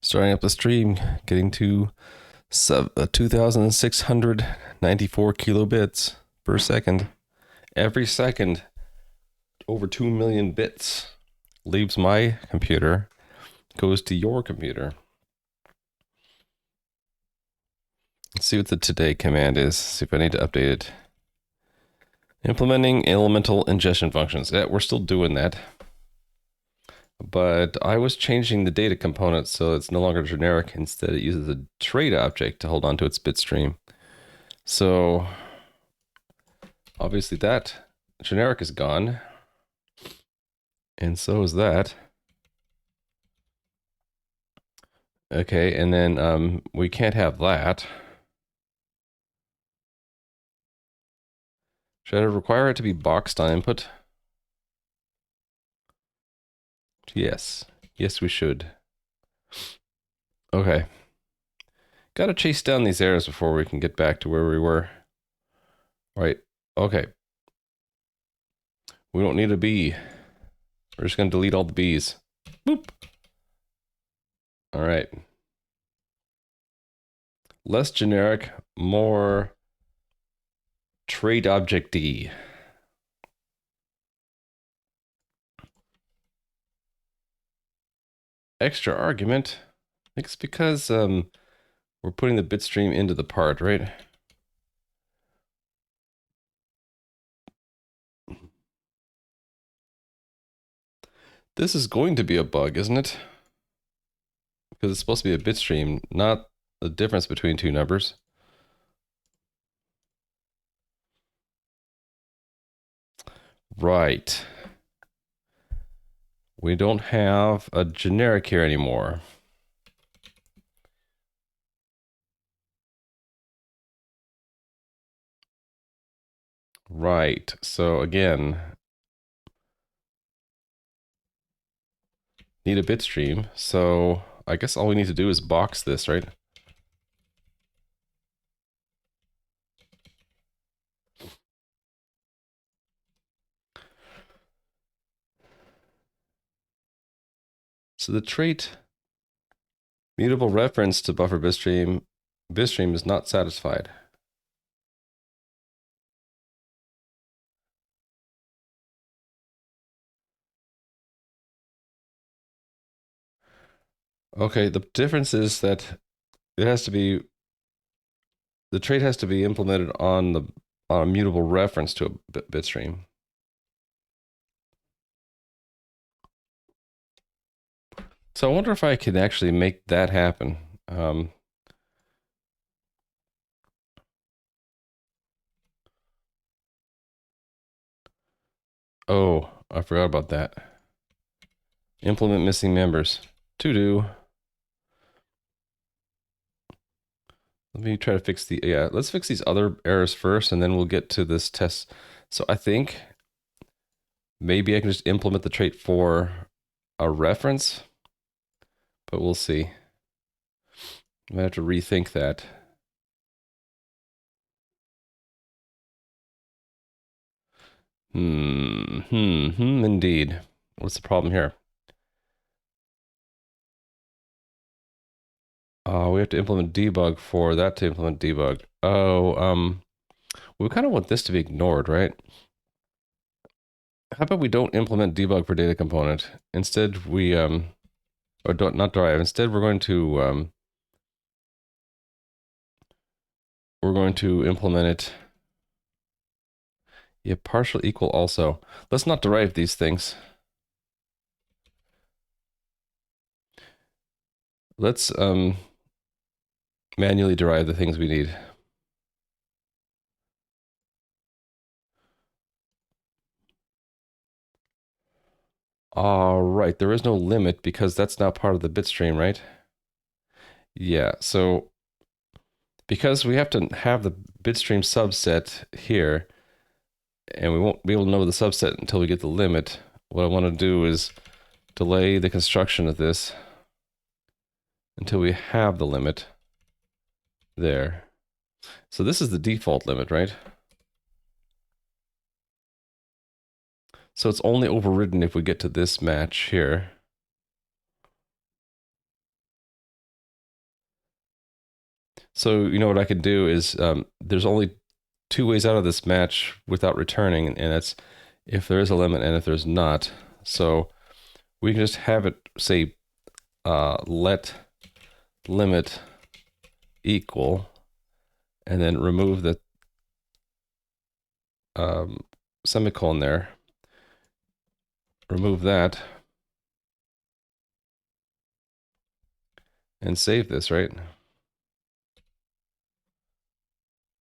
Starting up the stream, getting to 2,694 kilobits per second. Every second, over 2 million bits leaves my computer, goes to your computer. Let's see what the today command is, see if I need to update it. Implementing elemental ingestion functions. Yeah, we're still doing that. But I was changing the data component so it's no longer generic. Instead, it uses a trait object to hold on to its bit stream. So obviously that generic is gone. And so is that. Okay, and then we can't have that. Should I require it to be boxed on input? Yes. Yes, we should. Okay. Gotta chase down these errors before we can get back to where we were. Right. Okay. We don't need a B. We're just gonna delete all the B's. Boop. All right. Less generic, more trait object D. Extra argument. I think it's because we're putting the bit stream into the part, right? This is going to be a bug, isn't it? Because it's supposed to be a bit stream, not the difference between two numbers. Right. We don't have a generic here anymore. Right. So again, need a bit stream. So I guess all we need to do is box this, right? So the trait mutable reference to buffer bitstream is not satisfied. Okay, the difference is that it has to be, the trait has to be implemented on a mutable reference to a bitstream. So I wonder if I can actually make that happen. Oh, I forgot about that. Implement missing members. To do. Let me try to fix the, yeah, let's fix these other errors first, and then we'll get to this test. So I think maybe I can just implement the trait for a reference, but we'll see. I might have to rethink that. Indeed. What's the problem here? We have to implement debug for that to implement debug. Oh, we kind of want this to be ignored, right? How about we don't implement debug for data component? Instead, we, or don't, not derive. Instead, we're going to implement it. Yeah, partial equal also. Let's not derive these things. Let's manually derive the things we need. All right, there is no limit because that's not part of the bit stream, right? Yeah, so because we have to have the bitstream subset here, and we won't be able to know the subset until we get the limit, what I want to do is delay the construction of this until we have the limit there. So this is the default limit, right? So it's only overridden if we get to this match here. So you know what I can do is there's only two ways out of this match without returning, and that's if there is a limit and if there's not. So we can just have it say let limit equal, and then remove the semicolon there. Remove that and save this, right?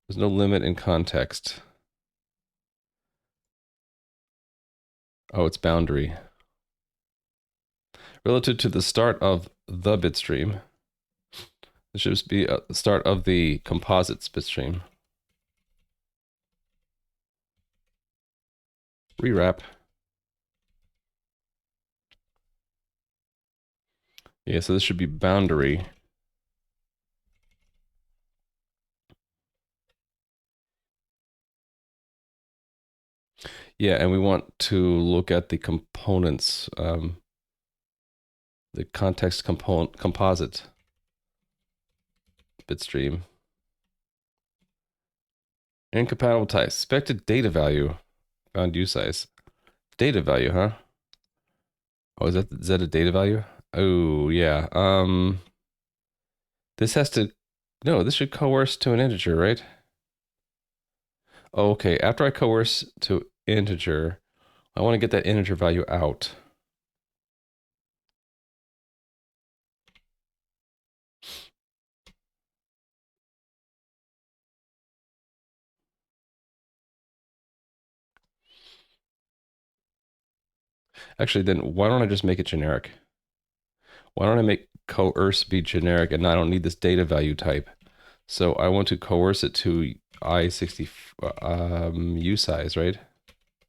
There's no limit in context. Oh, it's boundary. Relative to the start of the bitstream. This should be the start of the composites bitstream. Rewrap. Yeah, so this should be boundary. Yeah, and we want to look at the components, the context composite bitstream. Incompatible type. Expected data value. Found usize. Data value, huh? Oh, is that a data value? Oh, yeah. This has to, no, this should coerce to an integer, right? Oh, okay, after I coerce to integer, I want to get that integer value out. Actually, then why don't I just make it generic? Why don't I make coerce be generic and I don't need this data value type? So I want to coerce it to I60 usize, right?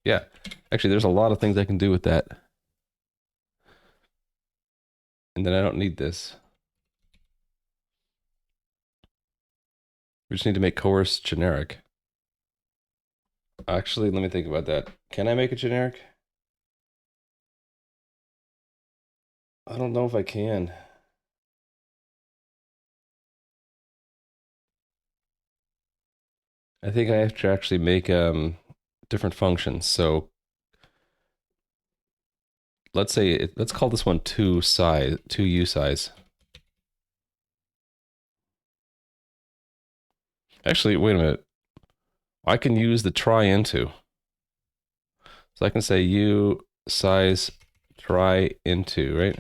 Yeah. Actually, there's a lot of things I can do with that. And then I don't need this. We just need to make coerce generic. Actually, let me think about that. Can I make it generic? I don't know if I can. I think I have to actually make different functions. So let's say let's call this one 2usize. Actually, wait a minute. I can use the try into. So I can say u size try into, right?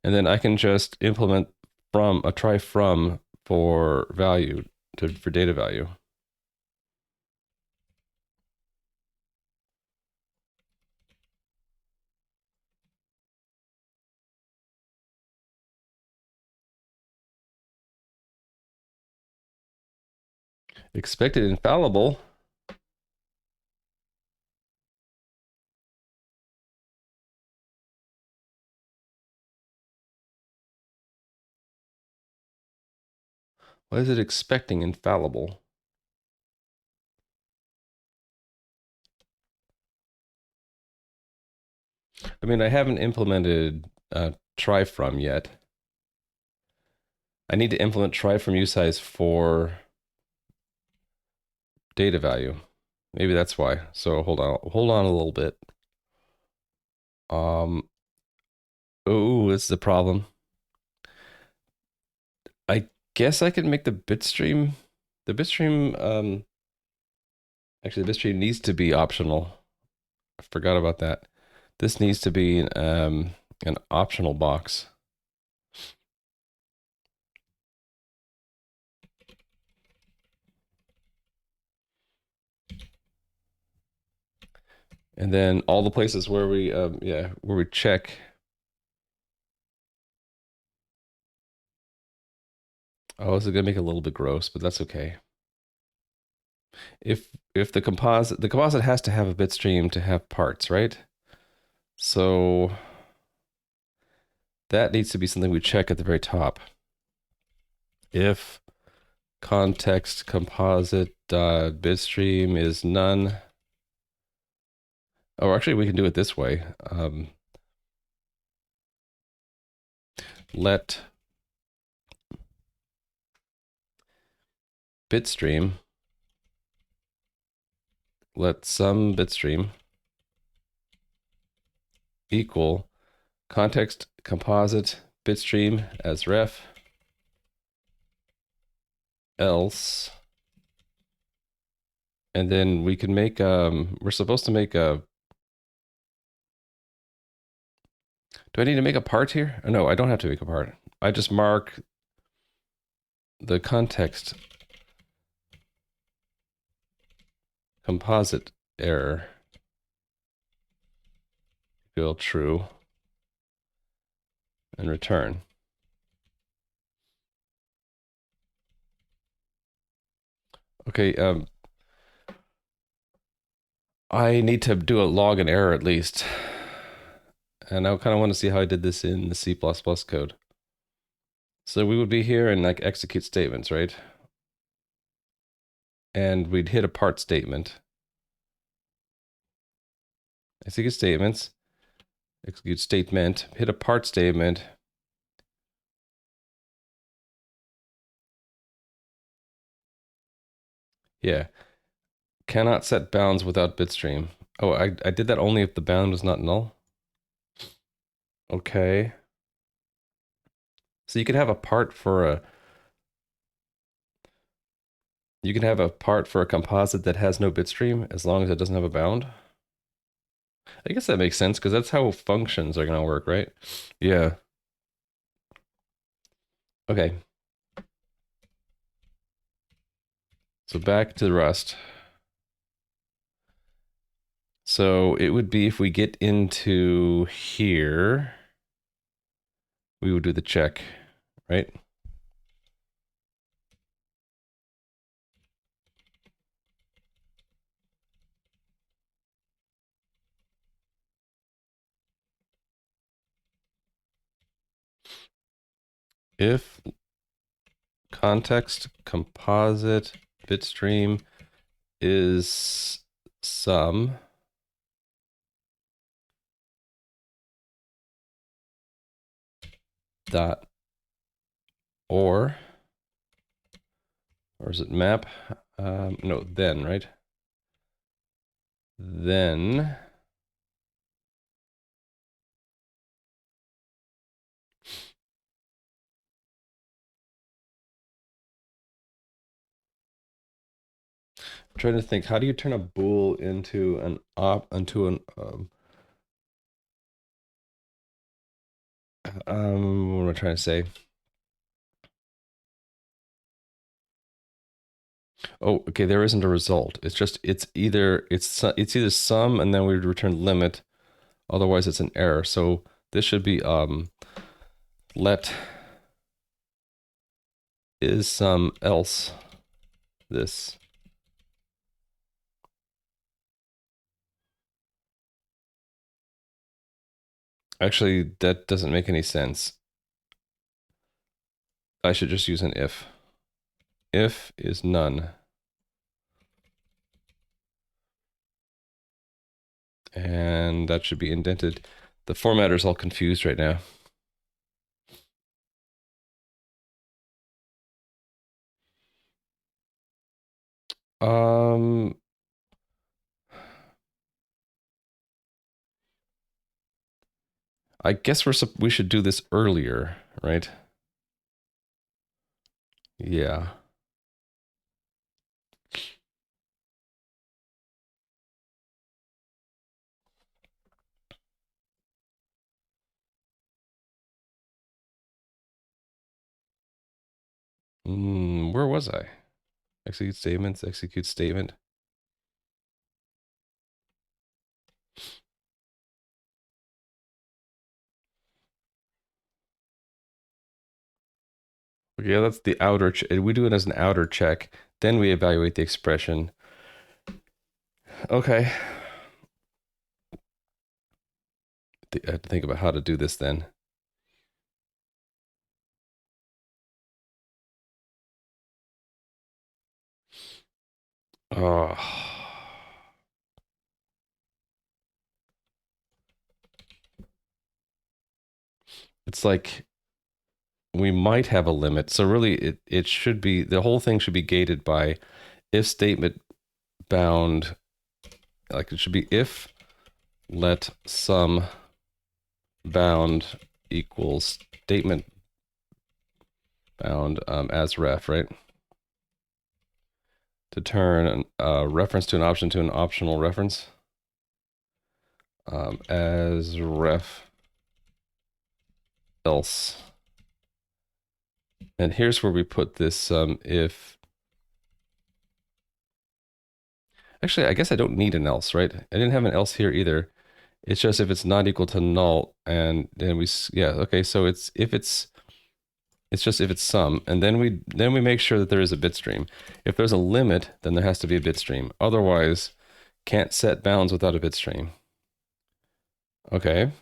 And then I can just implement from a try from for value for data value. Expected infallible. Why is it expecting infallible? I mean, I haven't implemented try from yet. I need to implement try from usize for data value. Maybe that's why. So hold on a little bit. Oh, this is a problem. I guess I can make the bitstream. The bitstream, actually, the bitstream needs to be optional. I forgot about that. This needs to be an optional box. And then all the places where we, where we check. Oh, this is gonna make it a little bit gross, but that's okay. If the composite has to have a bitstream to have parts, right? So that needs to be something we check at the very top. If context composite bitstream is none. Oh, actually, we can do it this way. Let bitstream, let sum bitstream equal context composite bitstream as ref, else, and then we can make, we're supposed to make a, do I need to make a part here? Oh, no, I don't have to make a part. I just mark the context composite error equal true and return. Okay, I need to do a log an error at least. And I kind of want to see how I did this in the C++ code. So we would be here and like execute statements, right? And we'd hit a part statement. Execute statements, execute statement, hit a part statement. Yeah. Cannot set bounds without bitstream. Oh, I did that only if the bound was not null. Okay. So you could have a part for a, you can have a part for a composite that has no bitstream as long as it doesn't have a bound. I guess that makes sense because that's how functions are going to work, right? Yeah. Okay. So back to Rust. So it would be if we get into here, we would do the check, right? If context composite bitstream is sum dot or is it map? No, then, right? Then I'm trying to think, how do you turn a bool into an what am I trying to say? Oh, okay, there isn't a result. It's just it's either sum and then we return limit, otherwise it's an error. So this should be let is sum else this. Actually, that doesn't make any sense. I should just use an if. If is none. And that should be indented. The formatter's all confused right now. Um, I guess we should do this earlier, right? Yeah. Where was I? Execute statements, execute statement. Okay, yeah, that's the outer. We do it as an outer check. Then we evaluate the expression. Okay. I have to think about how to do this then. Oh. It's like we might have a limit. So really it should be, the whole thing should be gated by if statement bound, like it should be if let sum bound equals statement bound as ref, right? To turn a reference to an option to an optional reference as ref else. And here's where we put this if. Actually, I guess I don't need an else, right? I didn't have an else here either. It's just if it's not equal to null, and then we, yeah, okay, so it's if it's just if it's sum, and then we make sure that there is a bit stream. If there's a limit, then there has to be a bit stream. Otherwise, can't set bounds without a bit stream. Okay.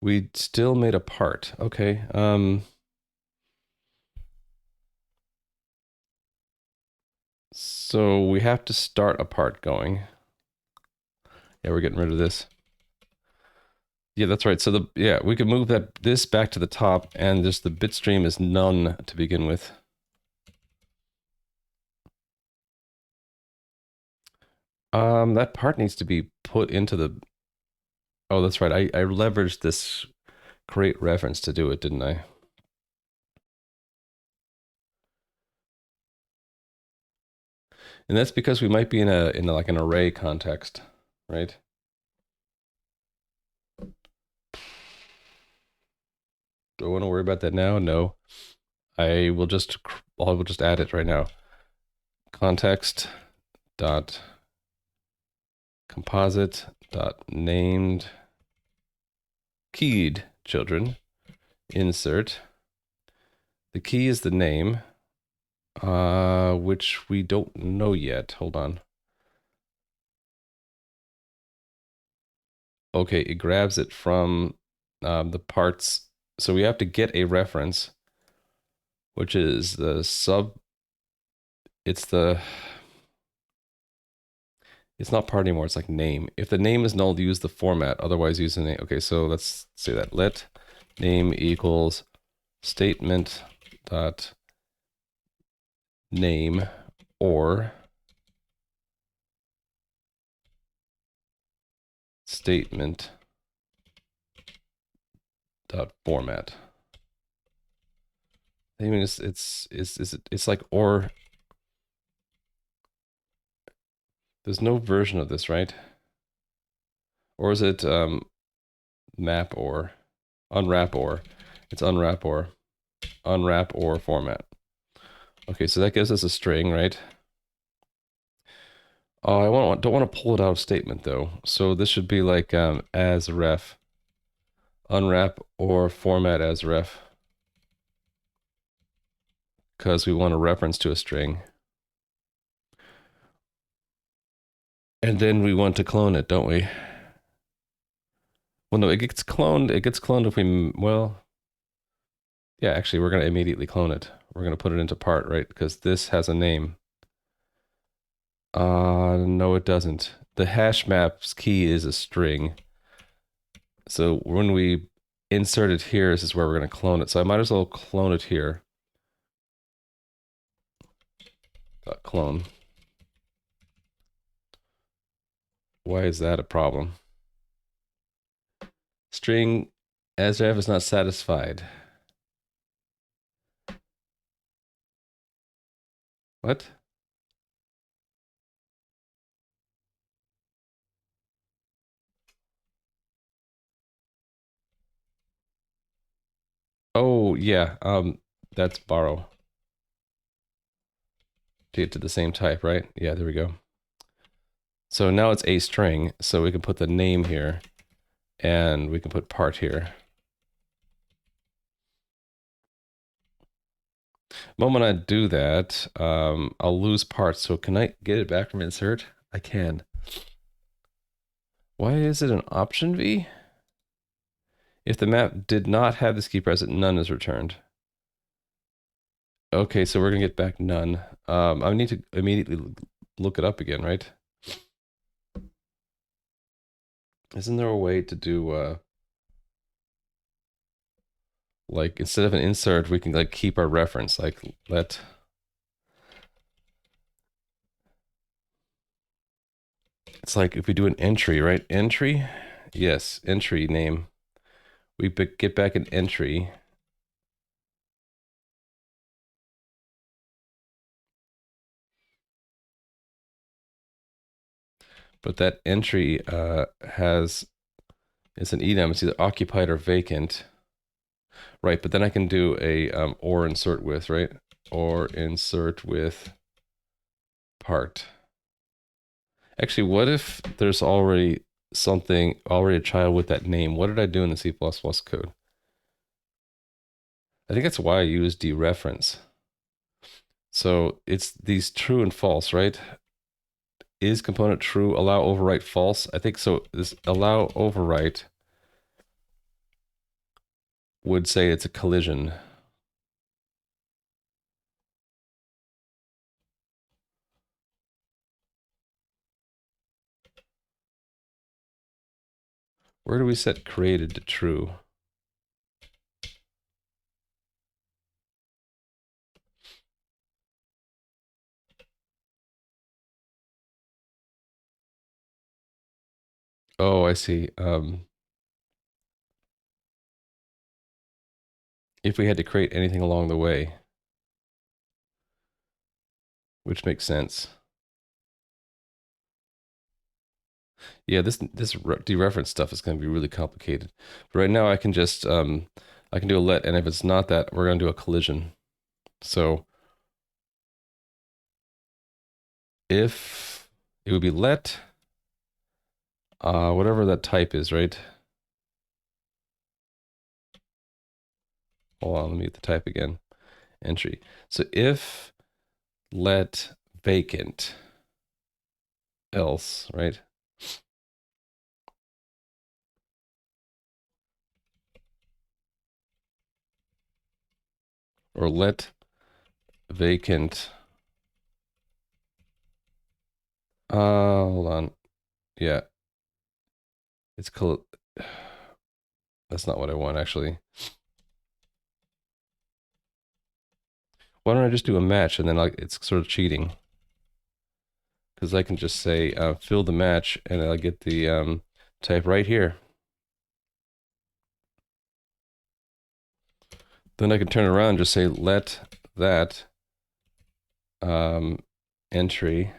We still made a part. Okay. So we have to start a part going. Yeah, we're getting rid of this. Yeah, that's right. So we can move this back to the top, and just the bit stream is none to begin with. That part needs to be put into the. Oh, that's right. I leveraged this create reference to do it, didn't I? And that's because we might be in like an array context, right? Do I want to worry about that now? No. I will just add it right now. Context dot composite dot named keyed children insert. The key is the name, which we don't know yet. Hold on. Okay, it grabs it from the parts. So we have to get a reference, which is the sub. It's not part anymore. It's like name. If the name is null, use the format. Otherwise, use the name. Okay, so let's say that let name equals statement dot name or statement dot format. I mean, it's like or. There's no version of this, right? Or is it map or unwrap or? It's unwrap or format. Okay, so that gives us a string, right? Oh, don't want to pull it out of statement though. So this should be like as ref unwrap or format as ref, because we want a reference to a string. And then we want to clone it, don't we? Well, no, it gets cloned. It gets cloned if we, well, yeah, actually, we're going to immediately clone it. We're going to put it into part, right? Because this has a name. No, it doesn't. The hash map's key is a string. So when we insert it here, this is where we're going to clone it. So I might as well clone it here. Clone. Why is that a problem? String as ref is not satisfied. What? Oh, yeah. That's borrow. To get to the same type, right? Yeah, there we go. So now it's a string, so we can put the name here, and we can put part here. The moment I do that, I'll lose parts. So can I get it back from insert? I can. Why is it an option V? If the map did not have this key present, none is returned. Okay, so we're gonna get back none. I need to immediately look it up again, right? Isn't there a way to do like instead of an insert, we can like keep our reference, like let it's like if we do an entry, right? Entry, yes, entry name. We get back an entry. But that entry it's an enum. It's either occupied or vacant, right? But then I can do a or insert with, right? Or insert with part. Actually, what if there's already a child with that name? What did I do in the C++ code? I think that's why I use dereference. So it's these true and false, right? Is component true, allow overwrite false? I think so. This allow overwrite would say it's a collision. Where do we set created to true? Oh, I see. If we had to create anything along the way, which makes sense. Yeah, this dereference stuff is going to be really complicated. But right now, I can just I can do a let, and if it's not that, we're going to do a collision. So if it would be let, whatever that type is, right? Hold on, let me get the type again. Entry. So if let vacant else, right? Or let vacant. Hold on. Yeah, it's that's not what I want actually. Why don't I just do a match and then it's sort of cheating? Because I can just say fill the match and I'll get the type right here. Then I can turn around and just say let that entry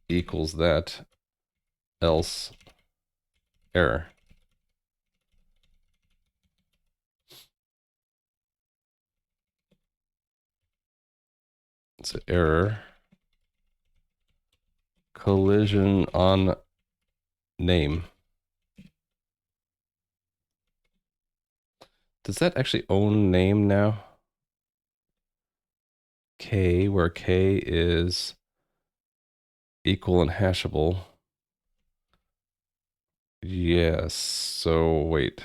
equals that else error. It's an error. Collision on name. Does that actually own name now? K, where K is equal and hashable. Yes, so wait.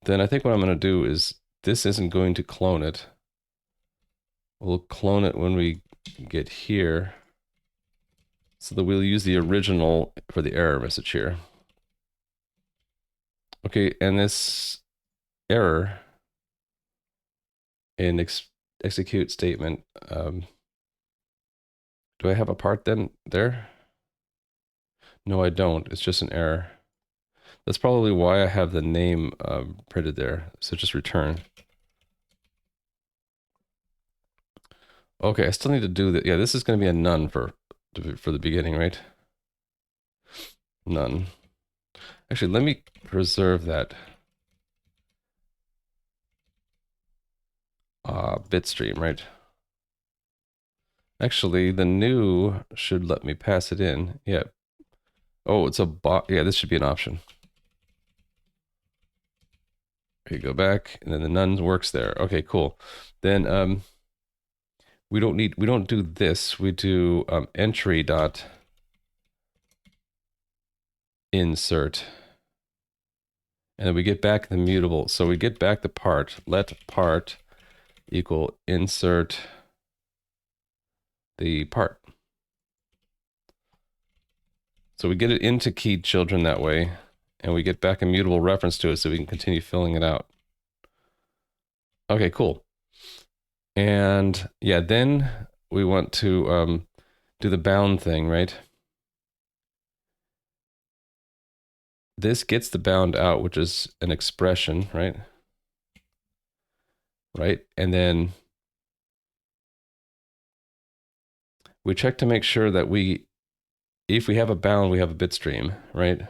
Then I think what I'm going to do is this isn't going to clone it. We'll clone it when we get here so that we'll use the original for the error message here. Okay, and this error in execute statement, do I have a part then there? No, I don't. It's just an error. That's probably why I have the name printed there. So just return. Okay, I still need to do that. Yeah, this is going to be a none for the beginning, right? None. Actually, let me preserve that bit stream, right? Actually, the new should let me pass it in. Yeah. Oh, it's a bot. Yeah, this should be an option. Okay, go back, and then the none works there. Okay, cool. Then we don't do this. We do entry dot insert. And then we get back the mutable. So we get back the part. Let part equal insert the part. So we get it into keyed children that way, and we get back a mutable reference to it so we can continue filling it out. Okay, cool. And yeah, then we want to do the bound thing, right? This gets the bound out, which is an expression, right? Right, and then we check to make sure that if we have a bound, we have a bit stream, right?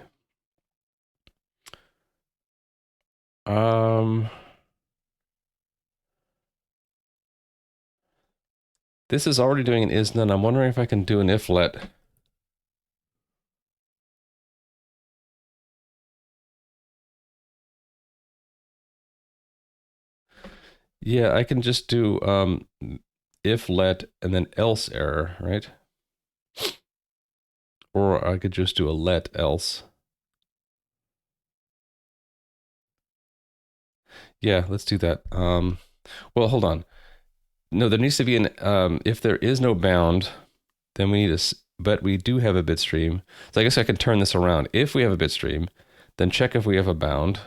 This is already doing an is none. I'm wondering if I can do an if let. Yeah, I can just do if let and then else error, right? Or I could just do a let else. Yeah, let's do that. Well, hold on. No, there needs to be an if there is no bound, then we need a but we do have a bit stream. So I guess I can turn this around. If we have a bit stream, then check if we have a bound.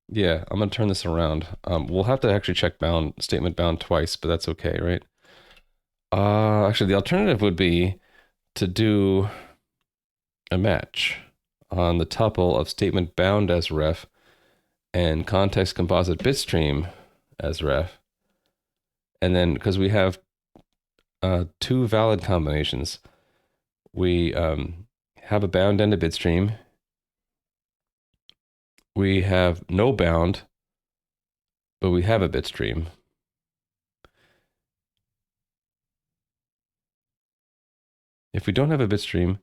Yeah, I'm gonna turn this around. We'll have to actually check statement bound twice, but that's okay, right? Actually, the alternative would be to do a match on the tuple of statement bound as ref and context composite bitstream as ref. And then, because we have two valid combinations, we have a bound and a bitstream. We have no bound, but we have a bitstream. If we don't have a bitstream,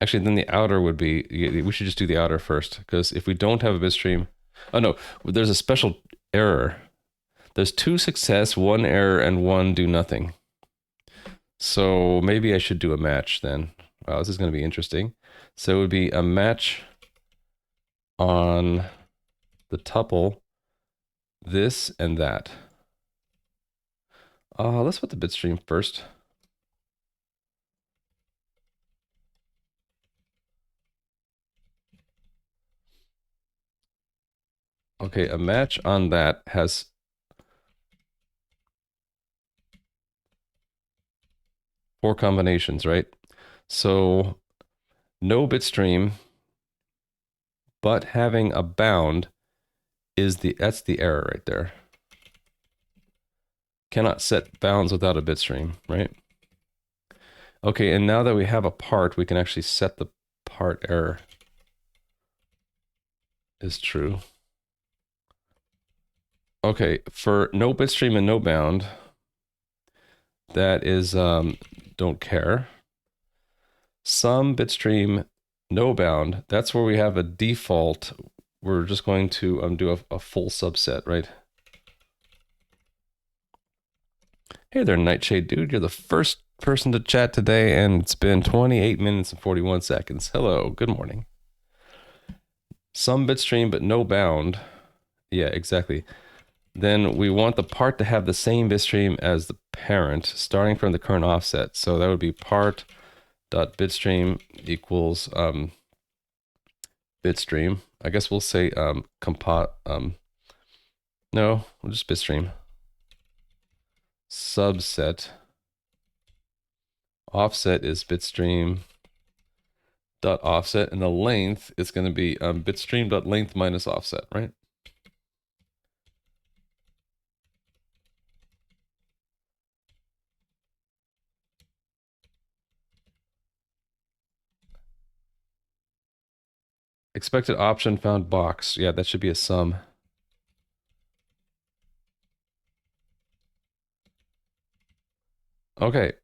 actually, then the outer would be, we should just do the outer first, because if we don't have a bitstream, oh no, there's a special error. There's 2 success, 1 error, and 1 do nothing. So maybe I should do a match then. Wow, this is going to be interesting. So it would be a match on the tuple, this and that. Let's put the bitstream first. Okay, a match on that has four combinations, right? So no bitstream, but having a bound is that's the error right there. Cannot set bounds without a bitstream, right? Okay, and now that we have a part, we can actually set the part error is true. Okay, for no bitstream and no bound, that is don't care. Some bitstream, no bound, that's where we have a default. We're just going to do a full subset, right? Hey there, Nightshade dude. You're the first person to chat today, and it's been 28 minutes and 41 seconds. Hello, good morning. Some bitstream, but no bound. Yeah, exactly. Then we want the part to have the same bitstream as the parent, starting from the current offset. So that would be part.bitstream equals bitstream. I guess we'll say no, we'll just bitstream. Subset. Offset is bitstream dot offset, and the length is going to be bitstream dot length minus offset, right? Expected option found box. Yeah, that should be a sum. Okay.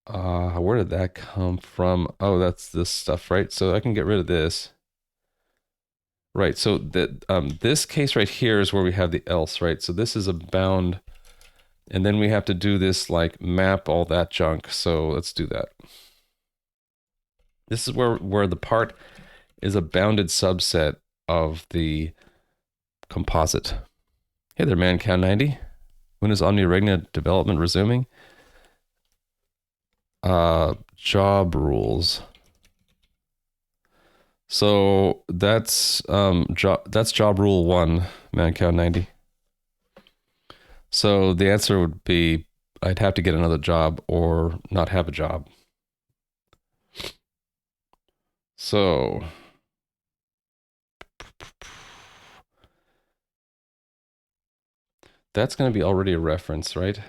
Where did that come from? Oh, that's this stuff, right? So I can get rid of this. Right, so that this case right here is where we have the else, right? So this is a bound, and then we have to do this like map all that junk. So let's do that. This is where the part is a bounded subset of the composite. Hey there, ManCow90. When is OmniRegna development resuming? Job rules. So that's job rule 1, mancow90. So the answer would be I'd have to get another job or not have a job. So that's going to be already a reference, right?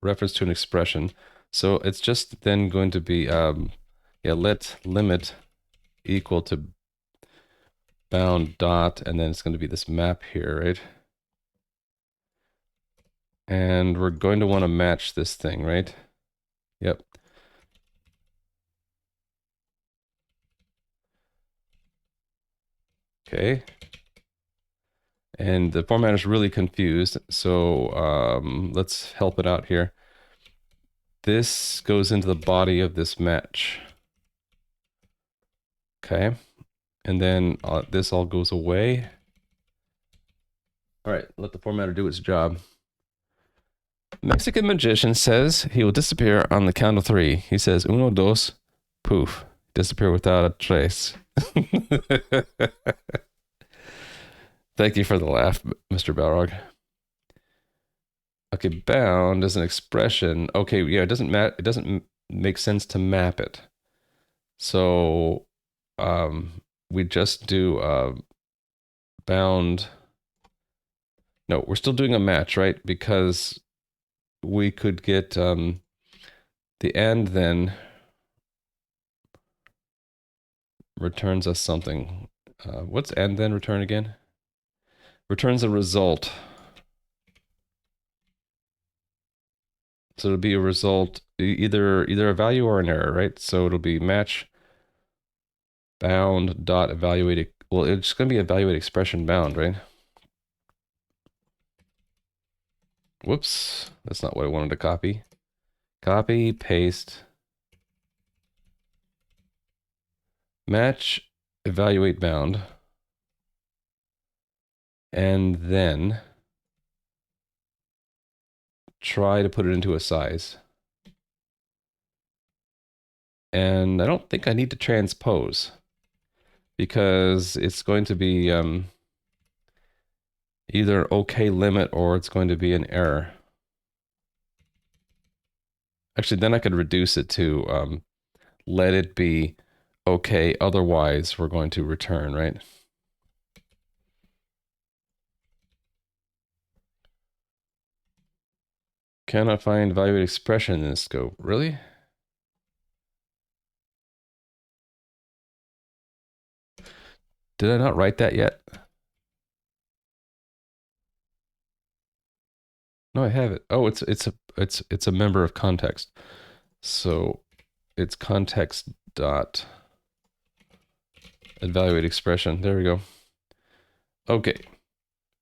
Reference to an expression. So it's just then going to be let limit equal to bound dot, and then it's going to be this map here, right? And we're going to want to match this thing, right? Yep. Okay. And the formatter is really confused, so let's help it out here. This goes into the body of this match. Okay. And then this all goes away. All right, let the formatter do its job. Mexican magician says he will disappear on the count of 3. He says, uno, dos, poof. Disappear without a trace. Thank you for the laugh, Mr. Balrog. Okay, bound is an expression. Okay, yeah, it doesn't make sense to map it. So we just do bound. No, we're still doing a match, right? Because we could get the and then returns us something. What's and then return again? Returns a result. So it'll be a result, either a value or an error, right? So it'll be match bound dot evaluate. Well, it's going to be evaluate expression bound, right? Whoops, that's not what I wanted to copy. Copy, paste, match evaluate bound, and then try to put it into a size. And I don't think I need to transpose because it's going to be either okay limit or it's going to be an error. Actually, then I could reduce it to let it be okay, otherwise we're going to return, right? Cannot find evaluate expression in the scope. Really? Did I not write that yet? No, I have it. Oh, it's a member of context. So it's context dot evaluate expression. There we go. Okay.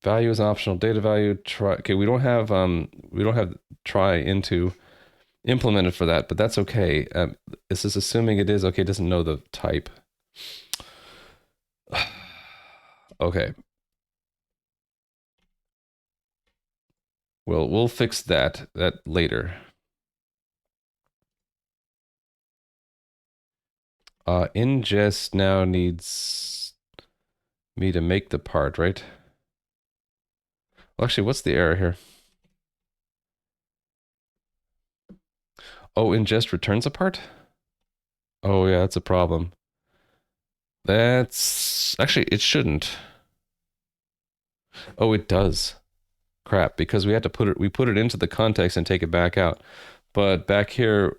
Value is optional. Data value try. Okay, we don't have try into implemented for that, but that's okay. This is assuming it is okay. It doesn't know the type. Okay. Well, we'll fix that later. Ingest now needs me to make the part, right? Well, actually, what's the error here? Oh, ingest returns a part? Oh yeah, that's a problem. That's actually, it shouldn't. Oh, it does. Crap, because we had to we put it into the context and take it back out. But back here,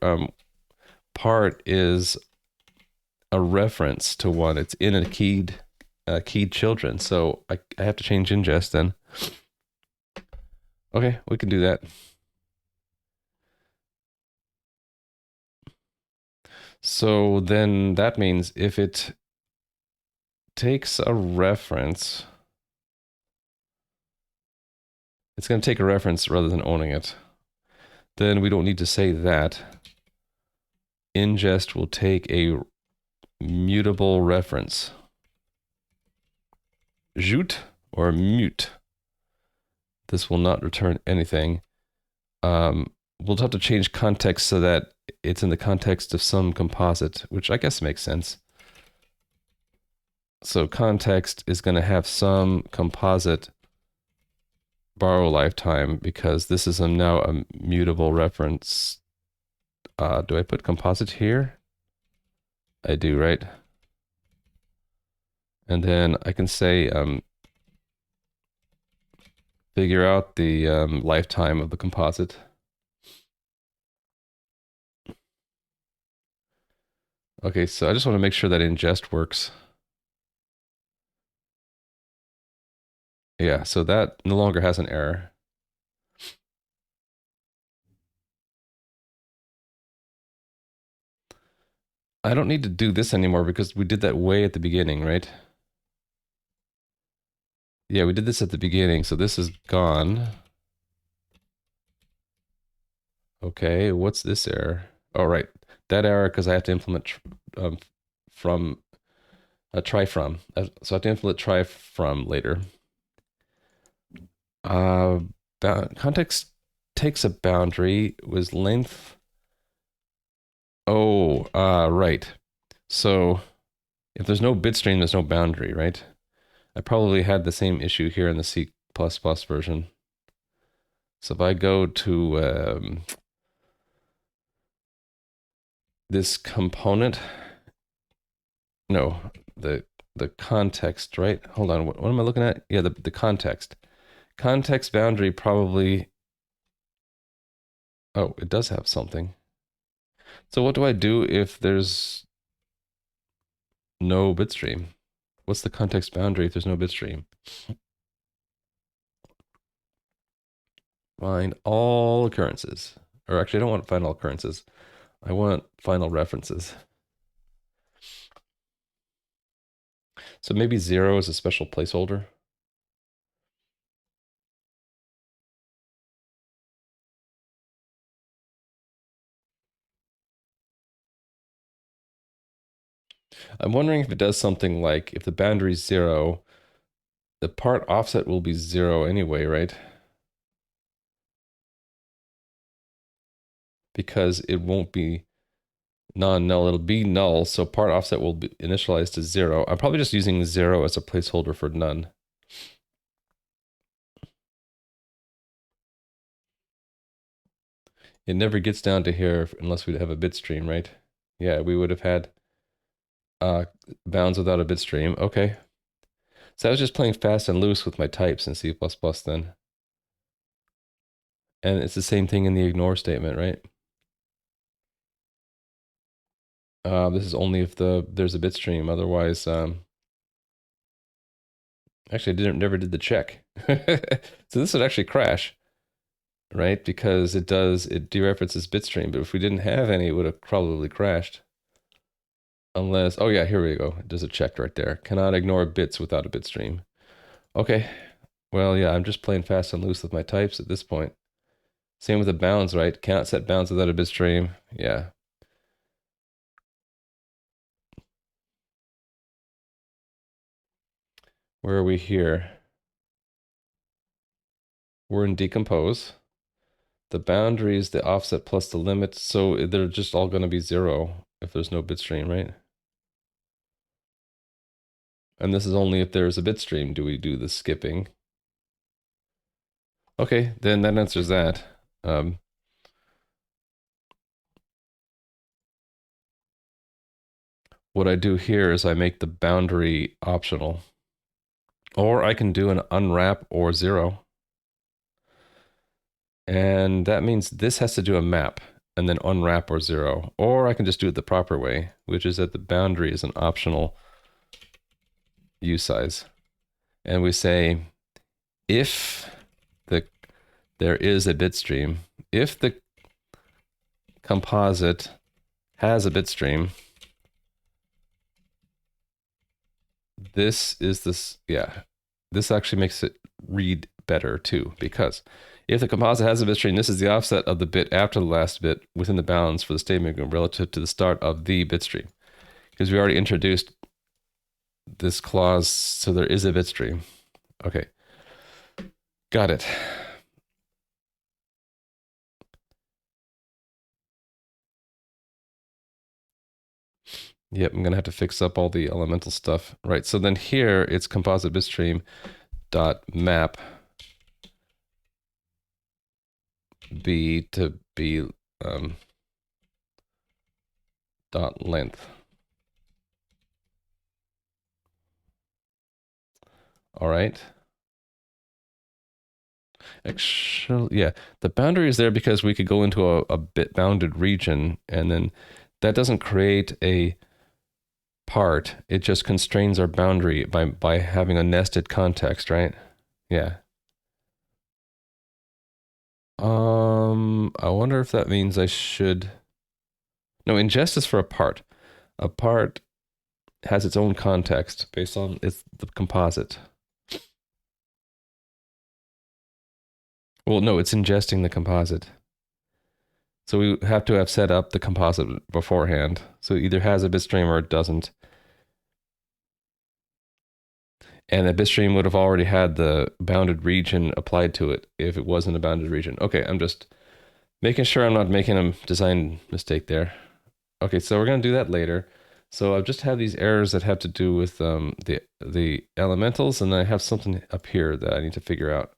part is a reference to one. It's in a keyed children. So I have to change ingest then. Okay, we can do that. So then that means if it takes a reference, it's going to take a reference rather than owning it. Then we don't need to say that. Ingest will take a mutable reference. Jout or mute. This will not return anything. we'll have to change context so that it's in the context of some composite, which I guess makes sense. So context is going to have some composite borrow lifetime because this is now a mutable reference. Do I put composite here? I do, right? And then I can say figure out the lifetime of the composite. Okay, so I just want to make sure that ingest works. Yeah, so that no longer has an error. I don't need to do this anymore because we did that way at the beginning, right? Yeah, we did this at the beginning, so this is gone. Okay, what's this error? Oh, right. That error because I have to implement from try from. So I have to implement try from later. Context takes a boundary was length. Oh, right. So if there's no bit stream, there's no boundary, right? I probably had the same issue here in the C++ version. So if I go to this component, no, the context, right? Hold on, what am I looking at? Yeah, the context. Context boundary probably, oh, it does have something. So what do I do if there's no bitstream? What's the context boundary if there's no bitstream? Find all occurrences. Or actually, I don't want final occurrences. I want final references. So maybe 0 is a special placeholder. I'm wondering if it does something like if the boundary is 0, the part offset will be 0 anyway, right? Because it won't be non-null, it'll be null, so part offset will be initialized to 0. I'm probably just using 0 as a placeholder for none. It never gets down to here unless we have a bit stream, right? Yeah, we would have had bounds without a bit stream. Okay. So I was just playing fast and loose with my types in C++ then. And it's the same thing in the ignore statement, right? This is only if there's a bit stream. Otherwise, actually, I never did the check. So this would actually crash, right? Because it dereferences bitstream. But if we didn't have any, it would have probably crashed. Unless, oh yeah, here we go. There's a check right there. Cannot ignore bits without a bitstream. Okay. Well, yeah, I'm just playing fast and loose with my types at this point. Same with the bounds, right? Cannot set bounds without a bitstream. Yeah. Where are we here? We're in decompose. The boundary is the offset plus the limit, so they're just all going to be 0 if there's no bitstream, right? And this is only if there's a bitstream do we do the skipping. Okay, then that answers that. What I do here is I make the boundary optional. Or I can do an unwrap or 0. And that means this has to do a map and then unwrap or 0. Or I can just do it the proper way, which is that the boundary is an optional usize. And we say if there is a bit stream, if the composite has a bit stream, this actually makes it read better too, because if the composite has a bit stream, this is the offset of the bit after the last bit within the bounds for the statement relative to the start of the bit stream. Because we already introduced this clause, so there is a bit stream. Okay, got it. Yep, I'm gonna have to fix up all the elemental stuff. Right, so then here it's composite bitstream dot map b to b dot length. All right. Actually, yeah, the boundary is there because we could go into a bit bounded region, and then that doesn't create a part. It just constrains our boundary by having a nested context, right? Yeah. I wonder if that means I should. No, ingest is for a part. A part has its own context based on its the composite. Well, no, it's ingesting the composite. So we have to have set up the composite beforehand. So it either has a bitstream or it doesn't. And the bitstream would have already had the bounded region applied to it if it wasn't a bounded region. Okay, I'm just making sure I'm not making a design mistake there. Okay, so we're going to do that later. So I've just had these errors that have to do with the elementals, and I have something up here that I need to figure out.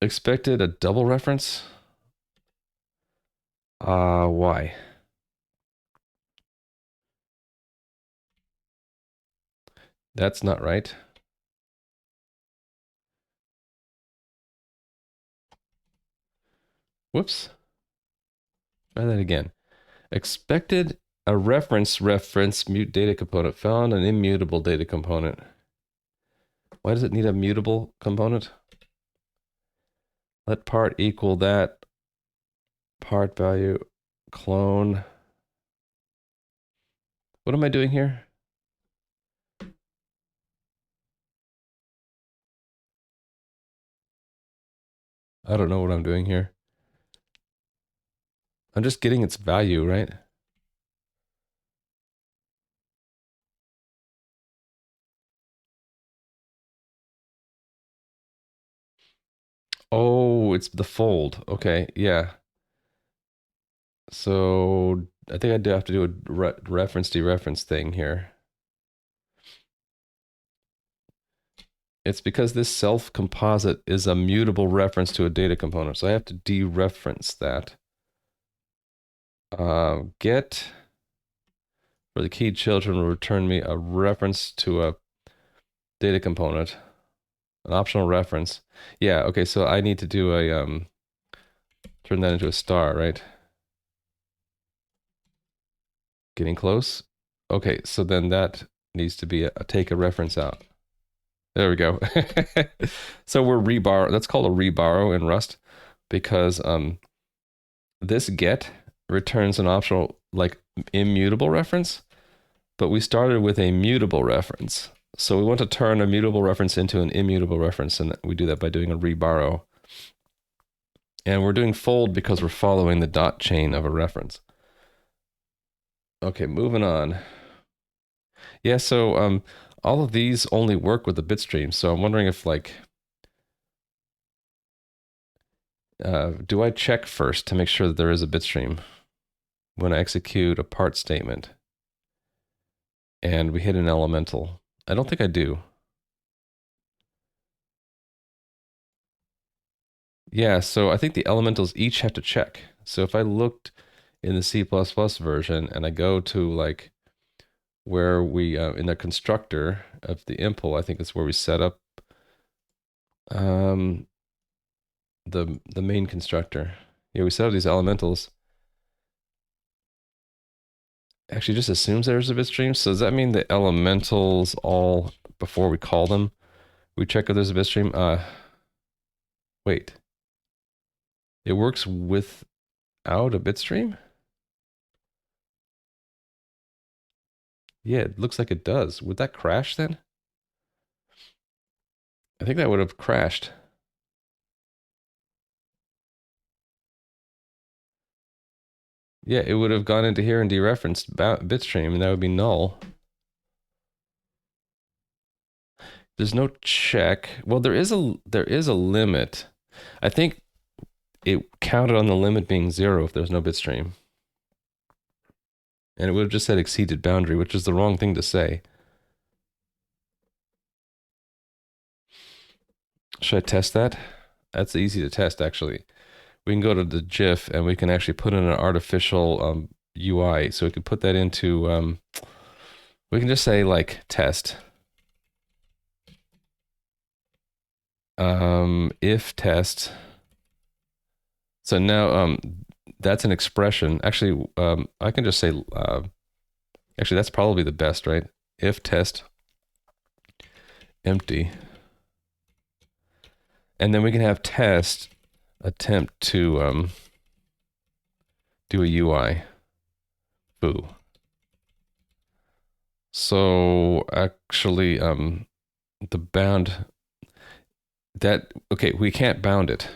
Expected a double reference? Why? That's not right. Whoops. Try that again. Expected a reference mute data component found an immutable data component. Why does it need a mutable component? Let part equal that part value clone. What am I doing here? I don't know what I'm doing here. I'm just getting its value, right? Oh, it's the fold. Okay, yeah. So I think I do have to do a reference dereference thing here. It's because this self composite is a mutable reference to a data component. So I have to dereference that. Get for the keyed children will return me a reference to a data component, an optional reference. Yeah, okay, so I need to do a turn that into a star, right? Getting close. Okay, so then that needs to be take a reference out. There we go. So we're reborrow. That's called a reborrow in Rust because this get returns an optional like immutable reference, but we started with a mutable reference. So we want to turn a mutable reference into an immutable reference, and we do that by doing a reborrow. And we're doing fold because we're following the dot chain of a reference. Okay, moving on. Yeah, so all of these only work with the bitstream. So I'm wondering if like, do I check first to make sure that there is a bitstream when I execute a part statement and we hit an elemental? I don't think I do. Yeah, so I think the elementals each have to check. So if I looked in the C++ version and I go to like where we, in the constructor of the impl, I think that's where we set up the main constructor. Yeah, we set up these elementals. Actually just assumes there's a bitstream. So does that mean the elementals all, before we call them, we check if there's a bitstream? Wait. It works without a bitstream? Yeah, it looks like it does. Would that crash then? I think that would have crashed. Yeah, it would have gone into here and dereferenced bitstream, and that would be null. There's no check. Well, there is a limit. I think it counted on the limit being 0 if there's no bitstream. And it would have just said exceeded boundary, which is the wrong thing to say. Should I test that? That's easy to test, actually. We can go to the GIF and we can actually put in an artificial UI. So we can put that into, we can just say like test. If test. So now that's an expression. Actually, I can just say, actually, that's probably the best, right? If test empty. And then we can have test attempt to do a UI. Boo. So actually, the bound that, okay, we can't bound it.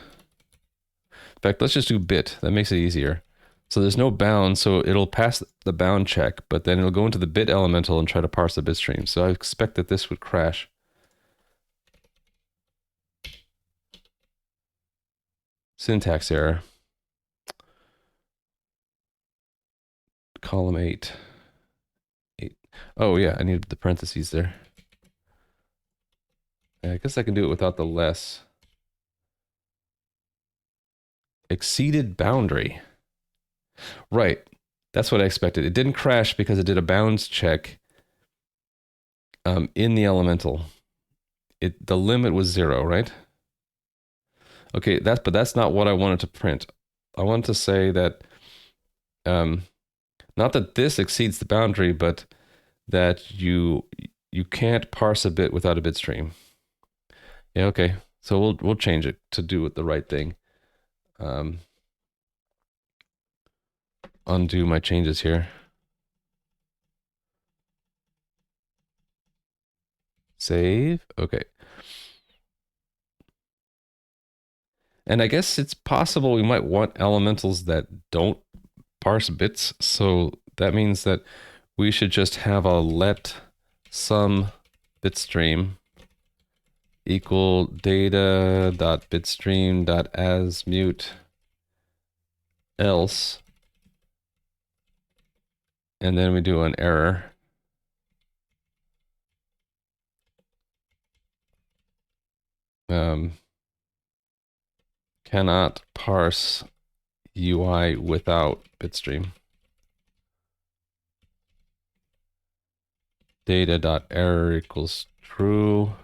In fact, let's just do bit. That makes it easier. So there's no bound, so it'll pass the bound check, but then it'll go into the bit elemental and try to parse the bit stream. So I expect that this would crash. Syntax error. Column 8. 8. Oh yeah, I needed the parentheses there. I guess I can do it without the less. Exceeded boundary. Right. That's what I expected. It didn't crash because it did a bounds check in the elemental. The limit was 0, right? Okay, but that's not what I wanted to print. I wanted to say that not that this exceeds the boundary, but that you can't parse a bit without a bit stream. Yeah, okay. So we'll change it to do it the right thing. Undo my changes here. Save. Okay. And I guess it's possible we might want elementals that don't parse bits. So that means that we should just have a let some bitstream equal data.bitstream.asMute else. And then we do an error. Cannot parse UI without bitstream. Data.error equals true.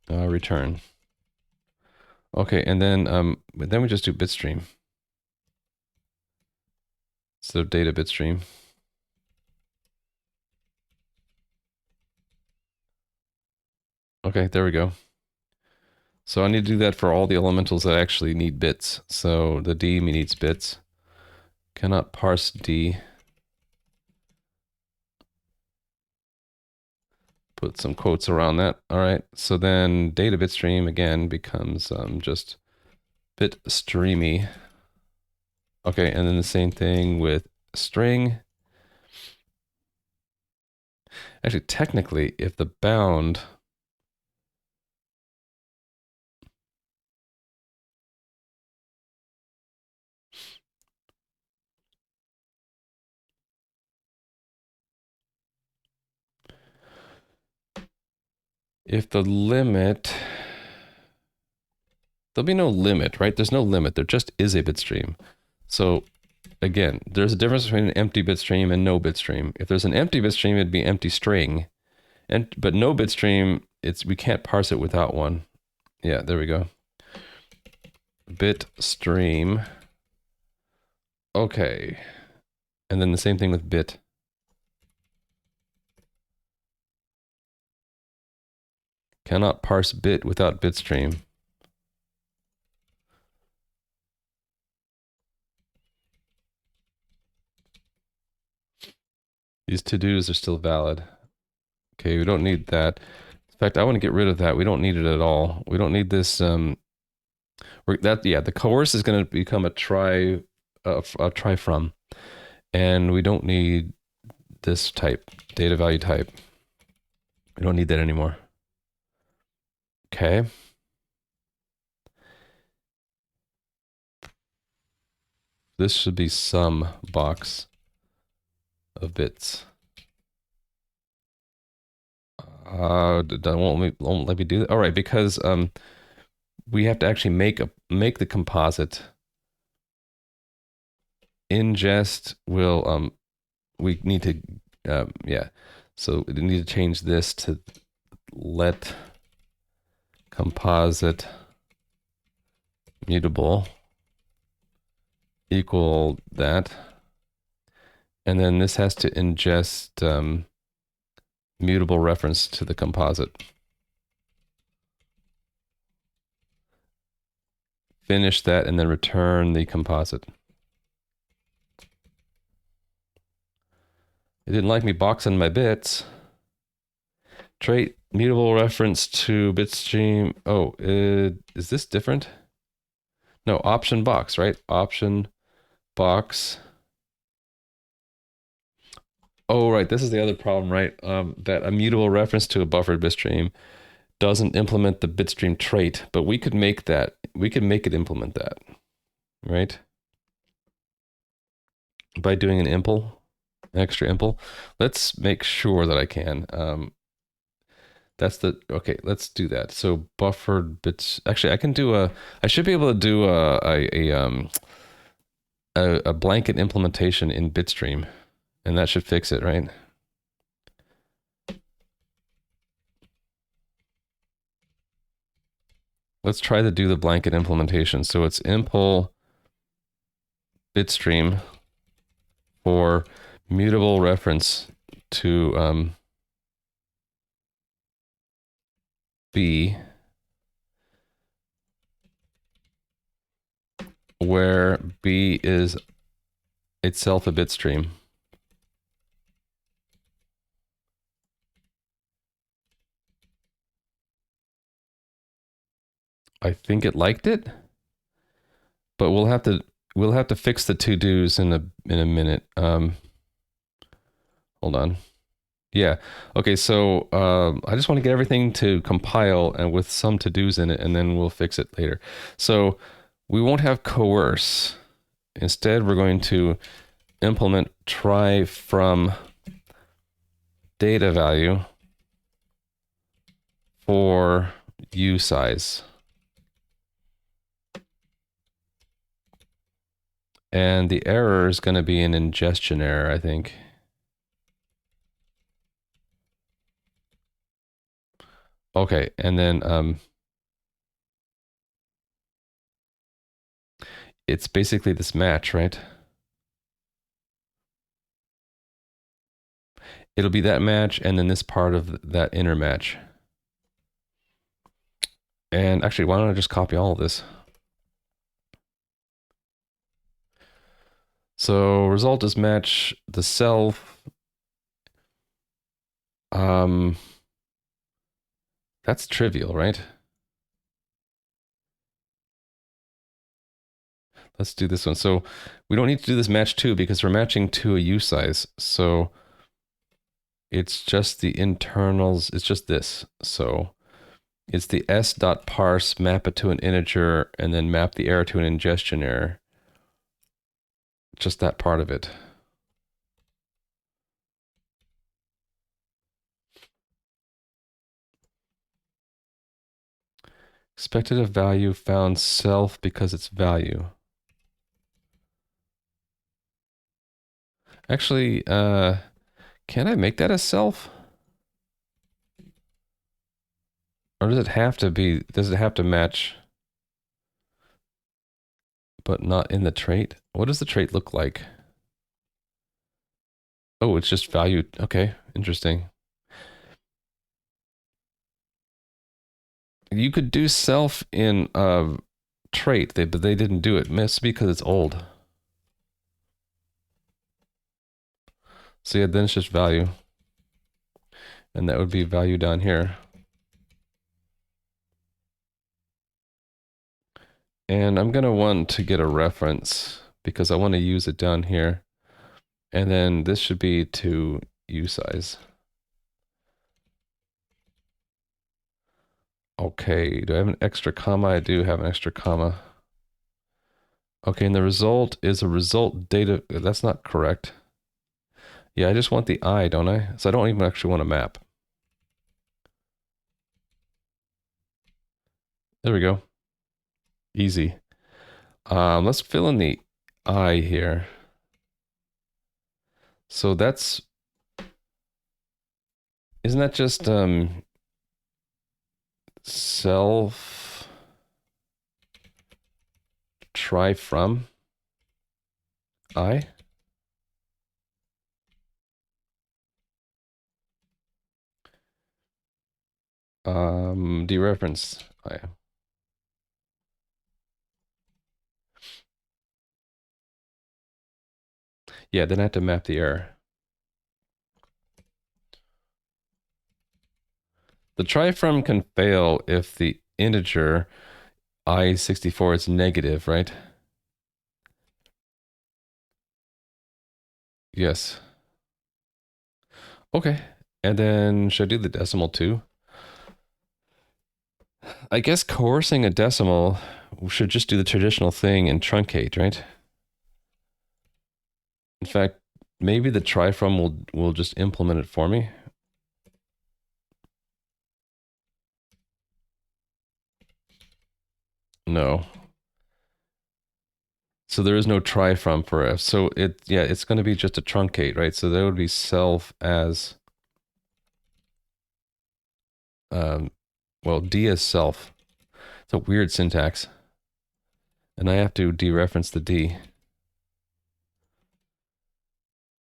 Return. Okay, and then we just do bitstream. So data bitstream. Okay, there we go. So I need to do that for all the elementals that actually need bits. So the D needs bits. Cannot parse D. Put some quotes around that. All right. So then data bitstream again becomes just bit streamy. Okay, and then the same thing with string. Actually, technically, if the bound if the limit, there'll be no limit, right? There's no limit. There just is a bit stream. So again, there's a difference between an empty bit stream and no bit stream. If there's an empty bit stream, it'd be empty string. But no bit stream, we can't parse it without one. Yeah, there we go. Bit stream. Okay. And then the same thing with bit. Cannot parse bit without bit stream. These to-dos are still valid. Okay, we don't need that. In fact, I want to get rid of that. We don't need it at all. We don't need this. The coerce is going to become a try from, and we don't need this type, data value type. We don't need that anymore. Okay. This should be some box of bits. Won't let me do that. All right, because we have to actually make the composite. Ingest will we need to yeah. So we need to change this to let composite mutable equal that. And then this has to ingest mutable reference to the composite. Finish that and then return the composite. It didn't like me boxing my bits. Trait mutable reference to bitstream. Oh, is this different? No, option box, right? Option box. Oh, right. This is the other problem, right? That a mutable reference to a buffered bitstream doesn't implement the bitstream trait, but we could make that. We could make it implement that, right? By doing an impl, an extra impl. Let's make sure that I can. That's the, okay, let's do that. So buffered bits, actually I can do I should be able to do a blanket implementation in bitstream, and that should fix it, right? Let's try to do the blanket implementation. So it's impl bitstream for mutable reference to B, where B is itself a bitstream. I think it liked it, but we'll have to fix the to-dos in a minute. Hold on. Yeah. Okay, so I just want to get everything to compile and with some to-dos in it, and then we'll fix it later. So we won't have coerce. Instead, we're going to implement try from data value for U size. And the error is going to be an ingestion error, I think. Okay, and then it's basically this match, right? It'll be that match and then this part of that inner match. And actually, why don't I just copy all of this? So result is match the self. That's trivial, right? Let's do this one. So we don't need to do this match 2 because we're matching to a U size. So it's just the internals. It's just this. So it's the s.parse, map it to an integer, and then map the error to an ingestion error. Just that part of it. Expected of value found self because it's value. Actually, can I make that a self? Or does it have to match, but not in the trait? What does the trait look like? Oh, it's just value. Okay, interesting. You could do self in trait, but they didn't do it. Must be because it's old. So yeah, then it's just value. And that would be value down here. And I'm gonna want to get a reference because I want to use it down here. And then this should be to U size. Okay, do I have an extra comma? I do have an extra comma. Okay, and the result is a result data. That's not correct. Yeah, I just want the I, don't I? So I don't even actually want a map. There we go. Easy. Let's fill in the I here. So that's, isn't that just self try from I? Dereference I. Yeah, then I have to map the error. The try from can fail if the integer I64 is negative, right? Yes. Okay. And then should I do the decimal too? I guess coercing a decimal should just do the traditional thing and truncate, right? In fact, maybe the try from will just implement it for me. No. So there is no try from for f. So it's going to be just a truncate, right? So that would be self as well, D as self. It's a weird syntax. And I have to dereference the D.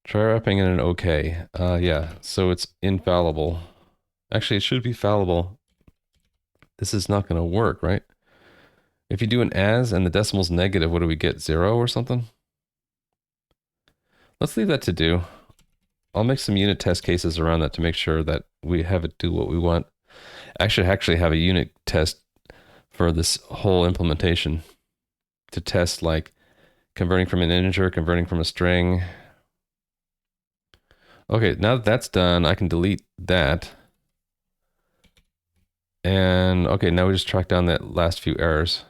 Try wrapping in an OK. Yeah, so it's infallible. Actually, it should be fallible. This is not going to work, right? If you do an as and the decimal's negative, what do we get? 0 or something? Let's leave that to do. I'll make some unit test cases around that to make sure that we have it do what we want. I should actually have a unit test for this whole implementation to test like converting from an integer, converting from a string. Okay, now that that's done, I can delete that. And okay, now we just track down that last few errors.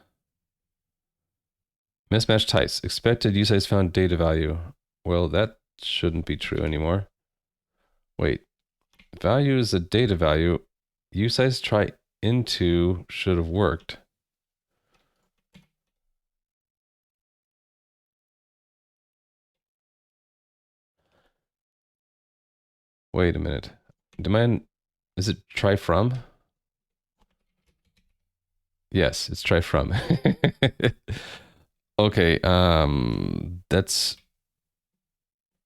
Mismatch types. Expected usize found data value. Well, that shouldn't be true anymore. Wait. Value is a data value. Usize try into should have worked. Wait a minute. Is it try from? Yes, it's try from. Okay, that's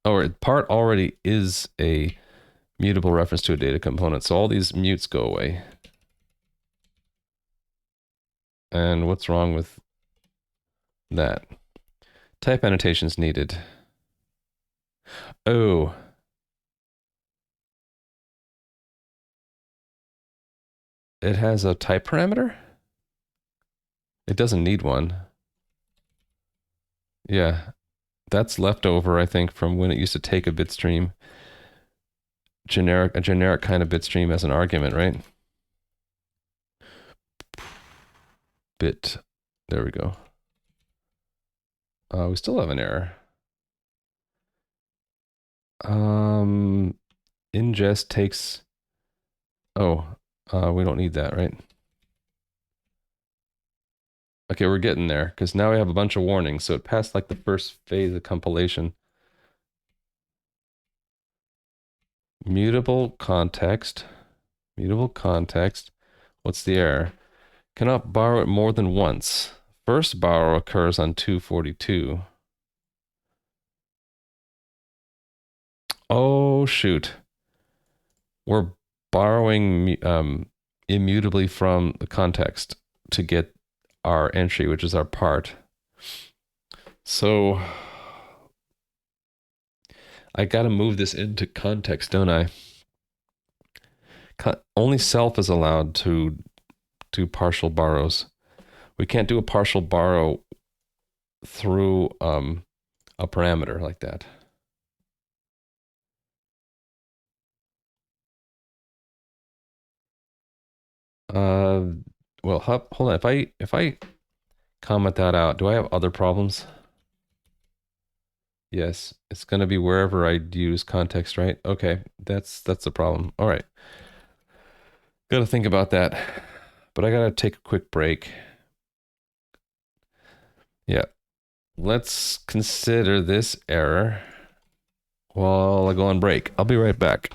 part already is a mutable reference to a data component, so all these mutes go away. And what's wrong with that? Type annotations needed. Oh. It has a type parameter? It doesn't need one. Yeah. That's leftover, I think, from when it used to take a bit stream. A generic kind of bit stream as an argument, right? Bit. There we go. We still have an error. Ingest takes. Oh, we don't need that, right? Okay, we're getting there because now we have a bunch of warnings. So it passed like the first phase of compilation. Mutable context. Mutable context. What's the error? Cannot borrow it more than once. First borrow occurs on 242. Oh, shoot. We're borrowing immutably from the context to get our entry, which is our part. So I got to move this into context, don't I? Only self is allowed to do partial borrows. We can't do a partial borrow through a parameter like that. Well, hold on. If I comment that out. Do I have other problems? Yes, it's going to be wherever I use context, right? Okay, that's the problem. All right. Got to think about that. But I got to take a quick break. Yeah. Let's consider this error while I go on break. I'll be right back.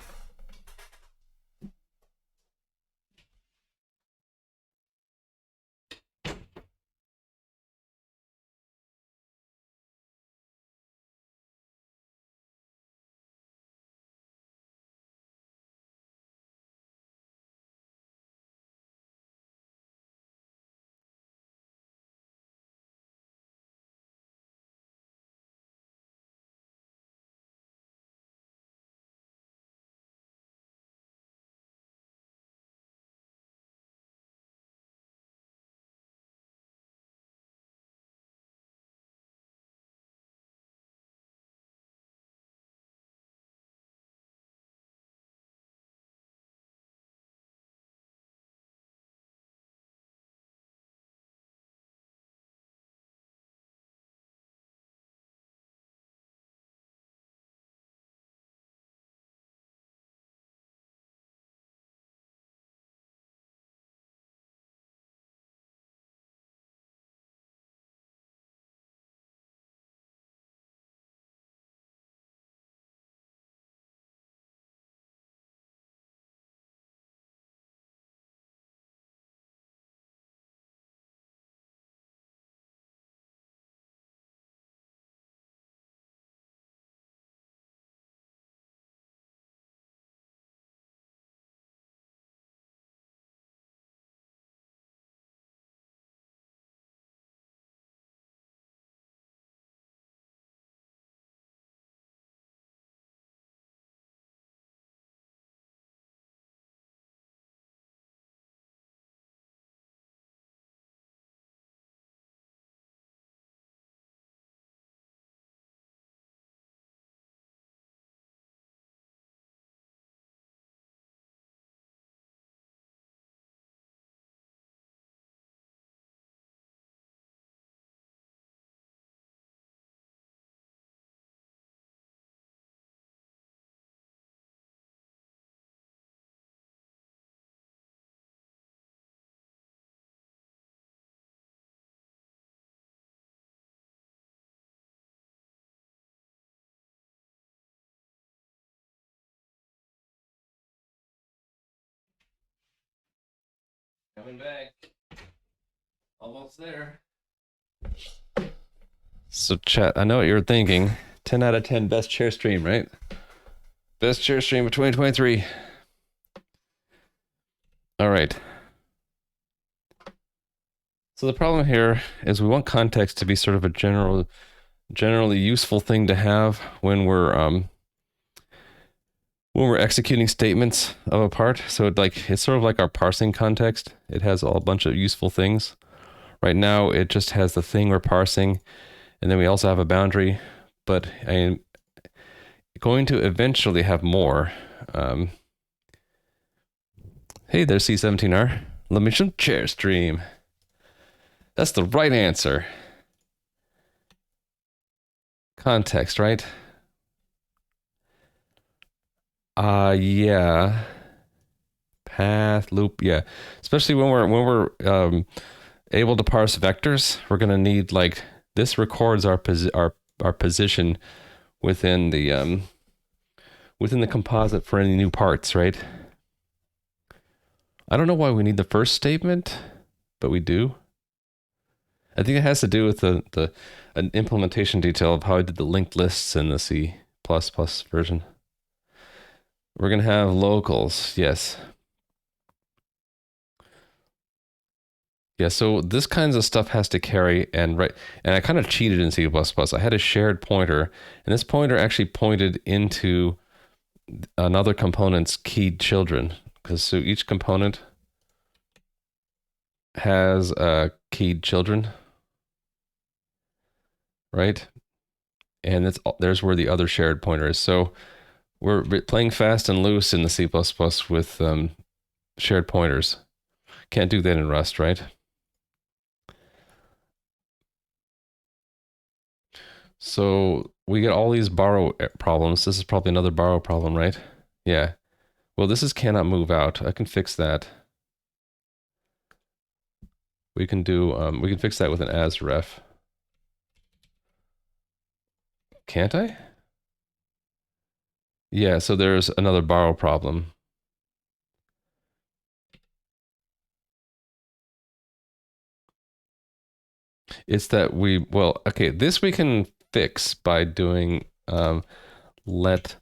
Coming back. Almost there. So chat, I know what you're thinking. 10 out of 10 best chair stream, right? Best chair stream of 2023. All right. So the problem here is we want context to be sort of a generally useful thing to have when we're executing statements of a part. So it's sort of like our parsing context. It has a bunch of useful things. Right now, it just has the thing we're parsing, and then we also have a boundary. But I'm going to eventually have more. Hey, there's C17R. Let me show chair stream. That's the right answer. Context, right? Yeah. Path, loop, yeah. Especially when we're able to parse vectors, we're gonna need this records our position within the composite for any new parts, right? I don't know why we need the first statement, but we do. I think it has to do with an implementation detail of how I did the linked lists in the C++ version. We're going to have locals, yes. Yeah, so this kinds of stuff has to carry, and I kind of cheated in C++. I had a shared pointer, and this pointer actually pointed into another component's keyed children, because so each component has keyed children, right? And there's where the other shared pointer is. So we're playing fast and loose in the C++ with shared pointers. Can't do that in Rust, right? So we get all these borrow problems. This is probably another borrow problem, right? Yeah. Well, this is cannot move out. I can fix that. We can fix that with an as ref. Can't I? Yeah, so there's another borrow problem. It's that well, okay, this we can fix by doing let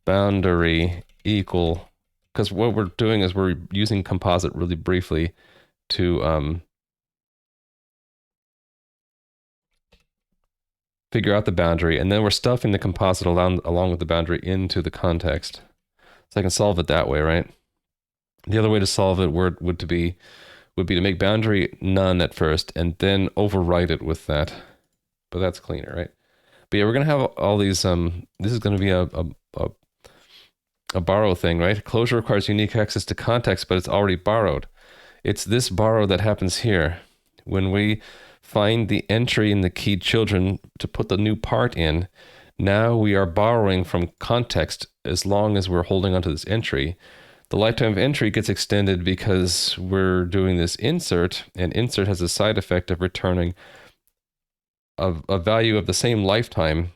boundary equal, because what we're doing is we're using composite really briefly to figure out the boundary, and then we're stuffing the composite along with the boundary into the context. So I can solve it that way, right? The other way to solve it would be to make boundary none at first and then overwrite it with that. But that's cleaner, right? But yeah, we're gonna have all these. This is gonna be a borrow thing, right? Closure requires unique access to context, but it's already borrowed. It's this borrow that happens here when we find the entry in the keyed children to put the new part in. Now we are borrowing from context as long as we're holding onto this entry. The lifetime of entry gets extended because we're doing this insert, and insert has a side effect of returning a value of the same lifetime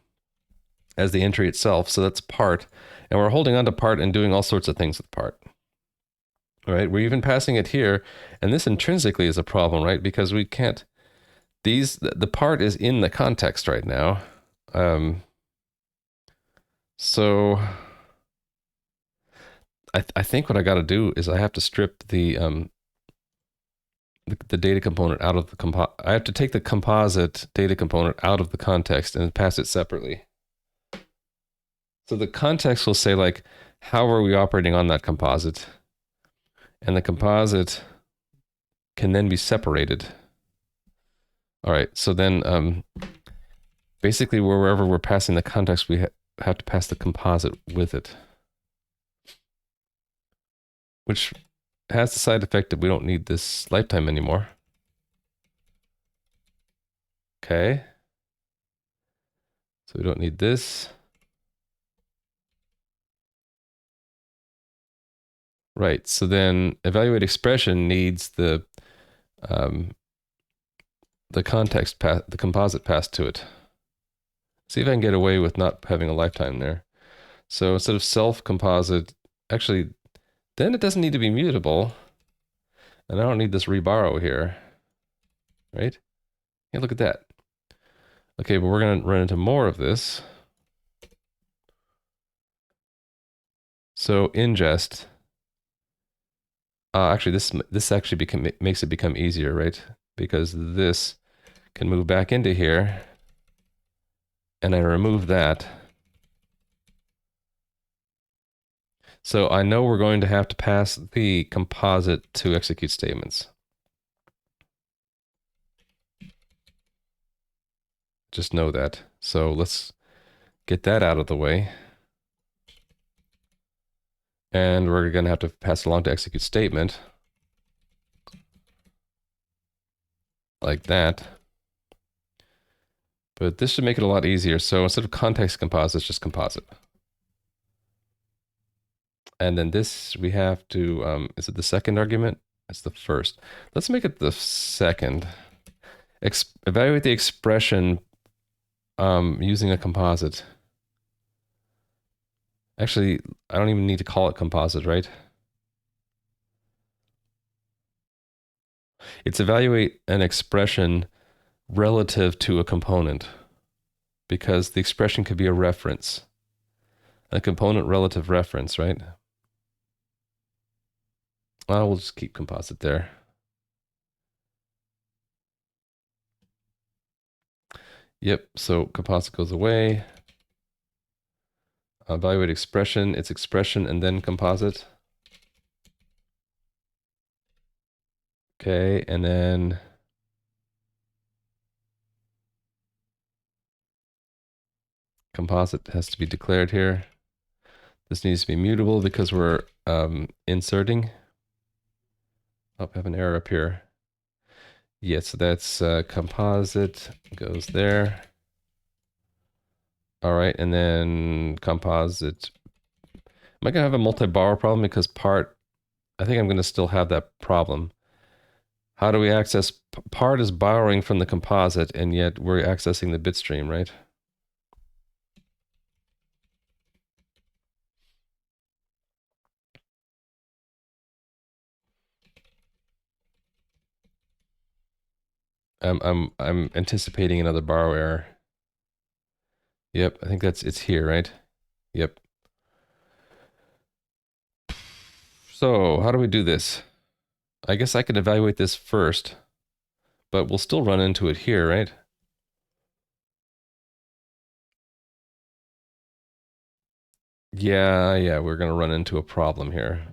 as the entry itself. So that's part. And we're holding on to part and doing all sorts of things with part. All right, we're even passing it here. And this intrinsically is a problem, right? Because we can't, the part is in the context right now. So I think what I got to do is I have to strip the data component out of the I have to take the composite data component out of the context and pass it separately. So the context will say, like, how are we operating on that composite? And the composite can then be separated. All right, so then basically wherever we're passing the context, we have to pass the composite with it. Which has the side effect that we don't need this lifetime anymore. Okay. So we don't need this. Right, so then evaluate expression needs the context path, the composite passed to it. See if I can get away with not having a lifetime there. So instead of self composite, actually, then it doesn't need to be mutable. And I don't need this reborrow here, right? Yeah, look at that. Okay, but we're going to run into more of this. So ingest. Actually, this actually makes it become easier, right? Because this can move back into here, and I remove that. So I know we're going to have to pass the composite to execute statements. Just know that. So let's get that out of the way. And we're going to have to pass along to execute statement. Like that. But this should make it a lot easier. So instead of context composite, it's just composite. And then this, we have to, is it the second argument? It's the first. Let's make it the second. Evaluate the expression using a composite. Actually, I don't even need to call it composite, right? It's evaluate an expression relative to a component, because the expression could be a reference, a component relative reference, right? We'll just keep composite there. Yep, so composite goes away. Evaluate expression, it's expression and then composite. Okay, and then composite has to be declared here. This needs to be mutable because we're inserting. Oh, I have an error up here. Yes, so that's composite goes there. All right, and then composite. Am I gonna have a multi-borrow problem because part? I think I'm gonna still have that problem. How do we access? Part is borrowing from the composite, and yet we're accessing the bit stream, right? I'm anticipating another borrow error. Yep, I think it's here, right? Yep. So how do we do this? I guess I could evaluate this first, but we'll still run into it here, right? Yeah, we're gonna run into a problem here.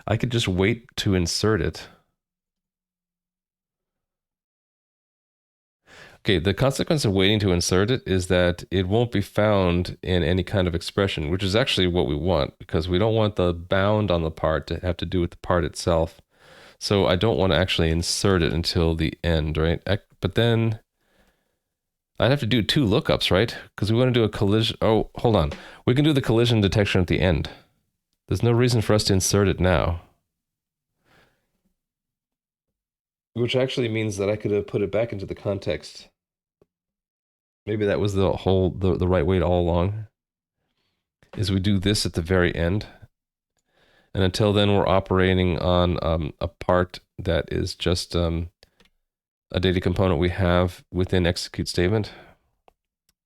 I could just wait to insert it. Okay, the consequence of waiting to insert it is that it won't be found in any kind of expression, which is actually what we want, because we don't want the bound on the part to have to do with the part itself. So I don't want to actually insert it until the end, right? But then I'd have to do two lookups, right? Because we want to do a collision. Oh, hold on. We can do the collision detection at the end. There's no reason for us to insert it now. Which actually means that I could have put it back into the context. Maybe that was the right way all along. Is we do this at the very end. And until then, we're operating on a part that is just a data component we have within execute statement.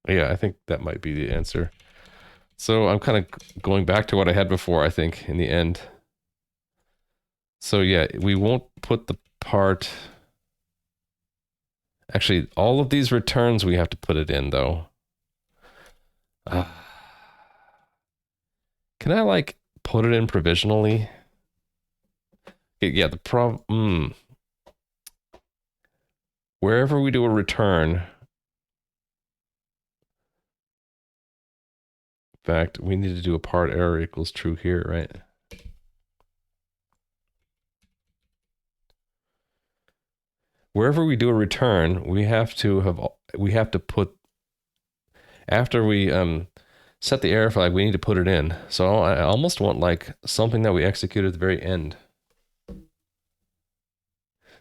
Yeah, I think that might be the answer. So I'm kind of going back to what I had before, I think, in the end. So yeah, we won't put the part... Actually, all of these returns we have to put it in, though. Can I, like, put it in provisionally? Yeah, the problem... Wherever we do a return... In fact, we need to do a part error equals true here, right? Wherever we do a return, we have to put, after we set the error flag, we need to put it in. So I almost want like something that we execute at the very end.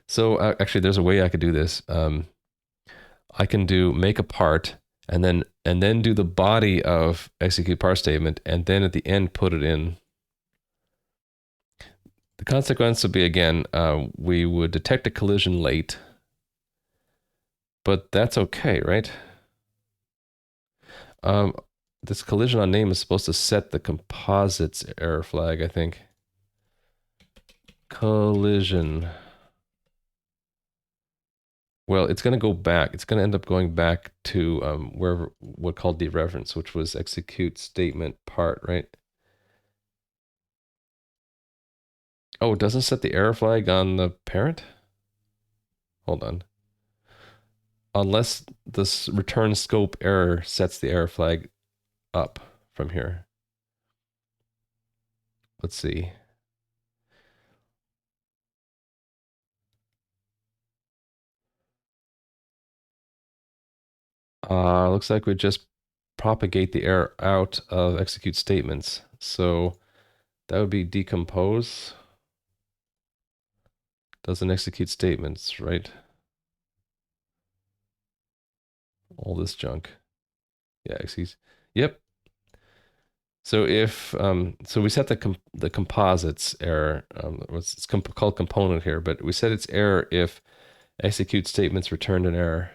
So actually, there's a way I could do this. I can do make a part and then do the body of execute parse statement, and then at the end put it in. The consequence would be, again, we would detect a collision late, but that's okay, right? This collision on name is supposed to set the composites error flag, I think. Collision. Well, it's going to go back. It's going to end up going back to wherever what called dereference, which was execute statement part, right? Oh, it doesn't set the error flag on the parent? Hold on. Unless this return scope error sets the error flag up from here. Let's see. Looks like we just propagate the error out of execute statements. So that would be decompose. Doesn't execute statements, right? All this junk. Yeah, executes. Yep. So if so, we set the composites error. It's called component here, but we set its error if execute statements returned an error.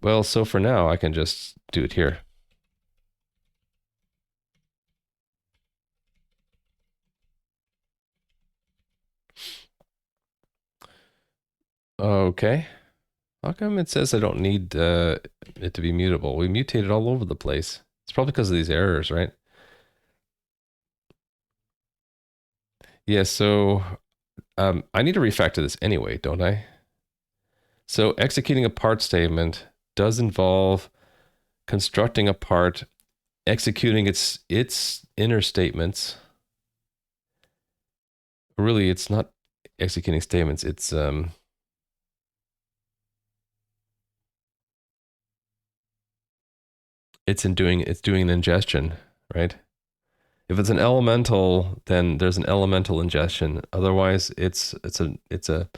Well, so for now, I can just do it here. Okay. How come it says I don't need it to be mutable? We mutated all over the place. It's probably because of these errors, right? Yeah, so I need to refactor this anyway, don't I? So executing a part statement does involve constructing a part, executing its inner statements. Really, it's not executing statements. It's doing an ingestion, right? If it's an elemental, then there's an elemental ingestion. Otherwise, it's a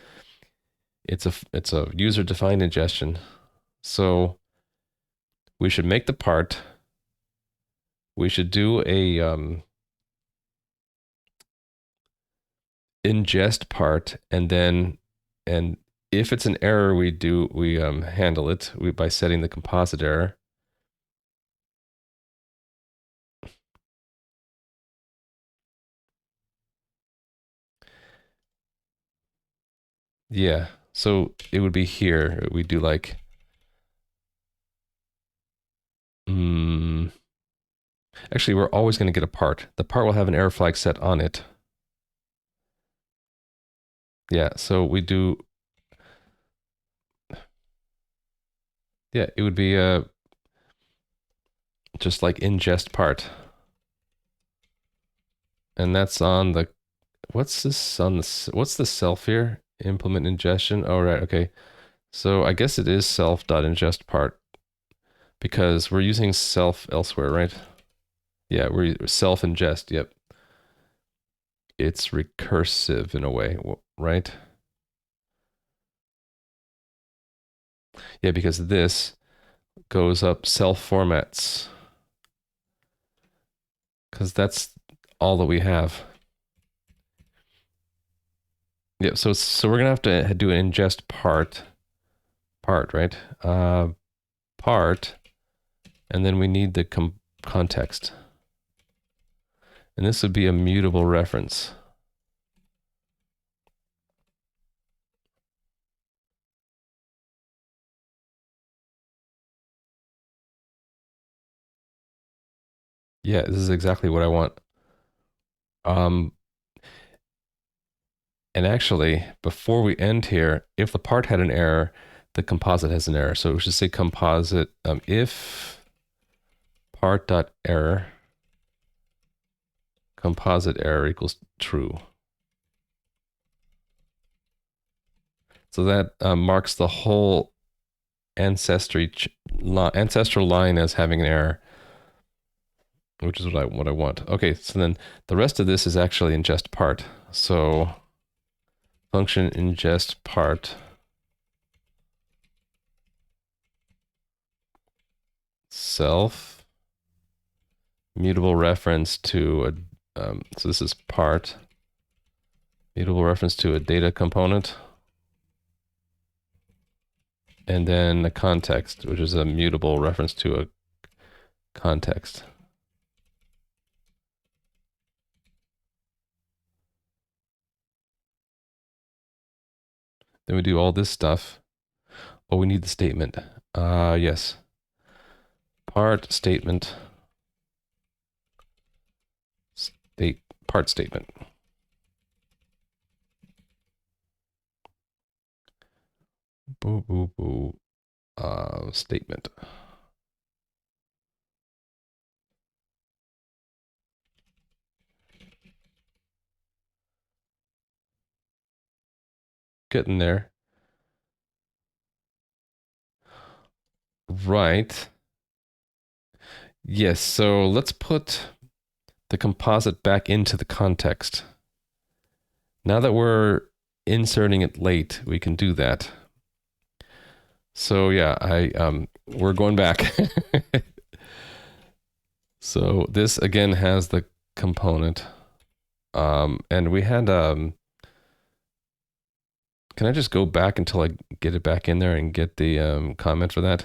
user-defined ingestion. So we should make the part. We should do a ingest part, and if it's an error, we handle it by setting the composite error. Yeah, so it would be here. We do like, actually, we're always going to get a part. The part will have an error flag set on it. Yeah, so we do, yeah, it would be just like ingest part. And that's on the, what's this on the, what's the self here? Implement ingestion. Oh, right, okay. So I guess it is self.ingest part because we're using self elsewhere, right? Yeah, we're self ingest, yep. It's recursive in a way, right? Yeah, because this goes up self formats. Because that's all that we have. Yep, so we're gonna have to do an ingest part, right? Part, and then we need the context. And this would be a mutable reference. Yeah, this is exactly what I want. And actually, before we end here, if the part had an error, the composite has an error. So we should say composite if part.error, composite error equals true. So that marks the whole ancestral line as having an error, which is what I want. Okay, so then the rest of this is actually ingest part. So function ingest part self mutable reference to a so this is part mutable reference to a data component, and then a context, which is a mutable reference to a context. Then we do all this stuff. Oh, we need the statement. Yes. Part statement. Part statement. Boo, boo, boo. Statement. Getting there. Right. Yes, so let's put the composite back into the context. Now that we're inserting it late, we can do that. So yeah, we're going back. So this again has the component. And we had can I just go back until I get it back in there and get the comment for that?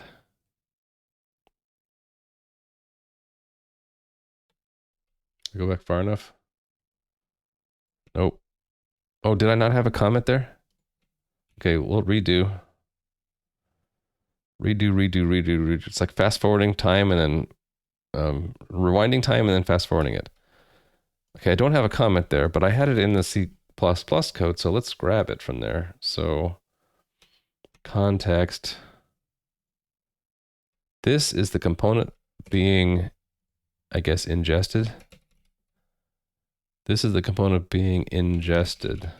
Go back far enough? Nope. Oh, did I not have a comment there? Okay, we'll redo. Redo. It's like fast forwarding time and then rewinding time and then fast forwarding it. Okay, I don't have a comment there, but I had it in the C++ code, so let's grab it from there. So context. This is the component being, I guess, ingested. This is the component being ingested.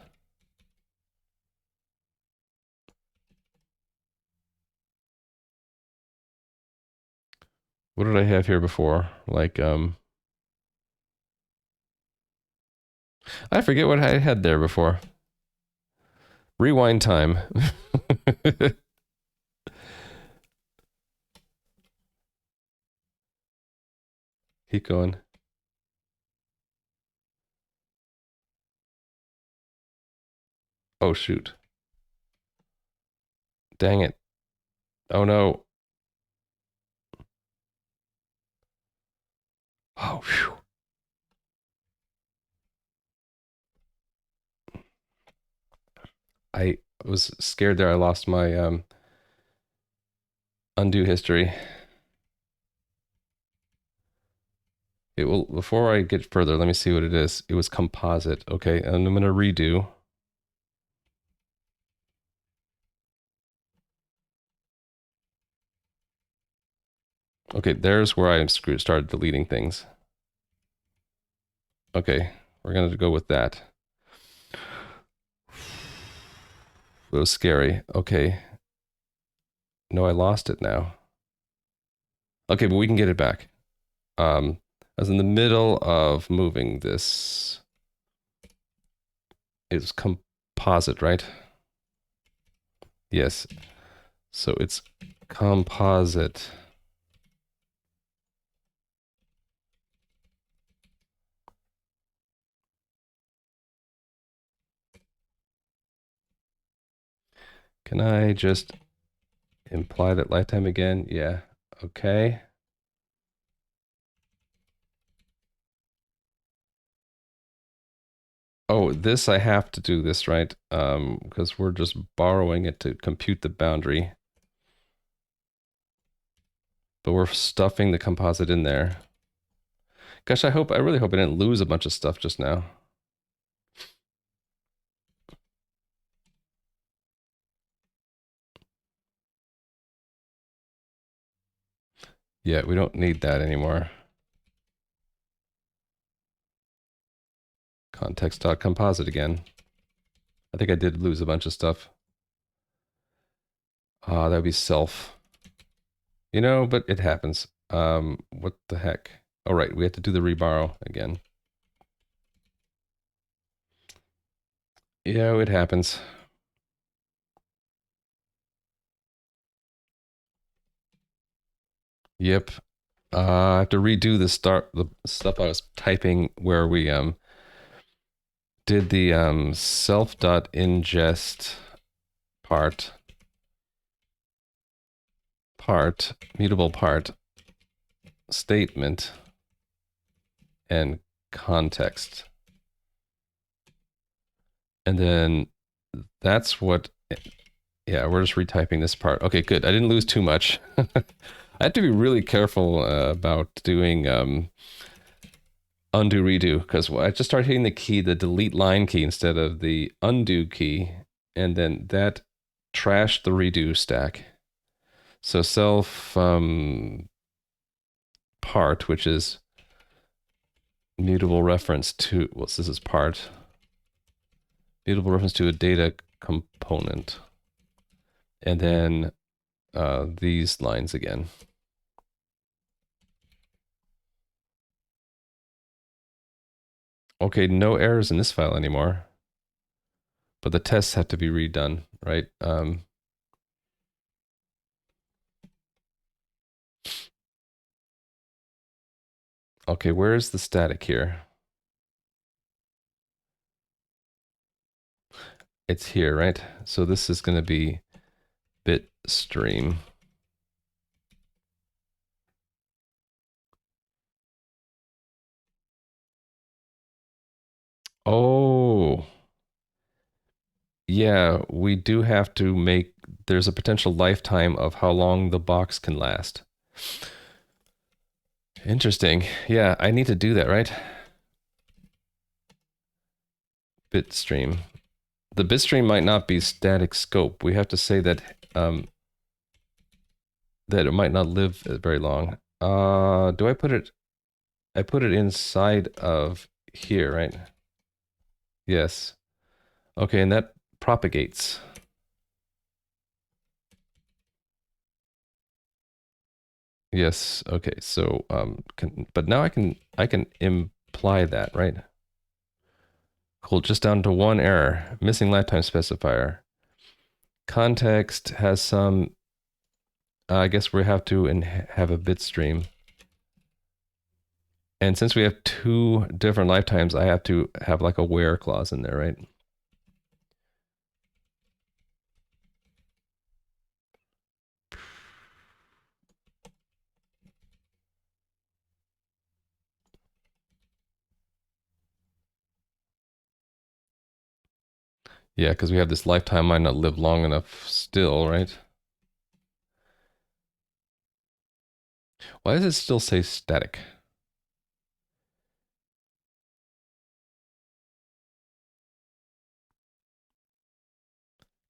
What did I have here before? Like, I forget what I had there before. Rewind time. Keep going. Oh, shoot. Dang it. Oh, no. Oh, phew. I was scared there. I lost my undo history. It will, before I get further, let me see what it is. It was composite. Okay, and I'm gonna redo. Okay, there's where I started deleting things. Okay, we're gonna go with that. It was scary. Okay. No, I lost it now. Okay, but we can get it back. I was in the middle of moving this. It's composite, right? Yes. So it's composite. Can I just imply that lifetime again? Yeah. Okay. Oh, this I have to do this, right? Because we're just borrowing it to compute the boundary. But we're stuffing the composite in there. Gosh, I really hope I didn't lose a bunch of stuff just now. Yeah, we don't need that anymore. Context.composite again. I think I did lose a bunch of stuff. That would be self. You know, but it happens. What the heck? All right, we have to do the reborrow again. Yeah, it happens. Yep. I have to redo the stuff I was typing where we did the self.ingest part mutable part statement and context. And then that's what, yeah, we're just retyping this part. Okay, good. I didn't lose too much. I have to be really careful about doing undo redo because I just started hitting the key, the delete line key instead of the undo key, and then that trashed the redo stack. So self part, which is mutable reference to, well, this is part, mutable reference to a data component, and then these lines again. Okay, no errors in this file anymore, but the tests have to be redone, right? Okay, where is the static here? It's here, right? So this is going to be bit stream. Oh, yeah, we do have to make, there's a potential lifetime of how long the box can last. Interesting. Yeah, I need to do that, right? Bitstream. The bitstream might not be static scope. We have to say that that it might not live very long. Do I put it? I put it inside of here, right? Yes. Okay, and that propagates. Yes. Okay. So but now I can imply that, right? Cool. Just down to one error. Missing lifetime specifier. Context has some. I guess we have to have a bit stream. And since we have two different lifetimes, I have to have like a where clause in there, right? Yeah, because we have this lifetime might not live long enough still, right? Why does it still say static?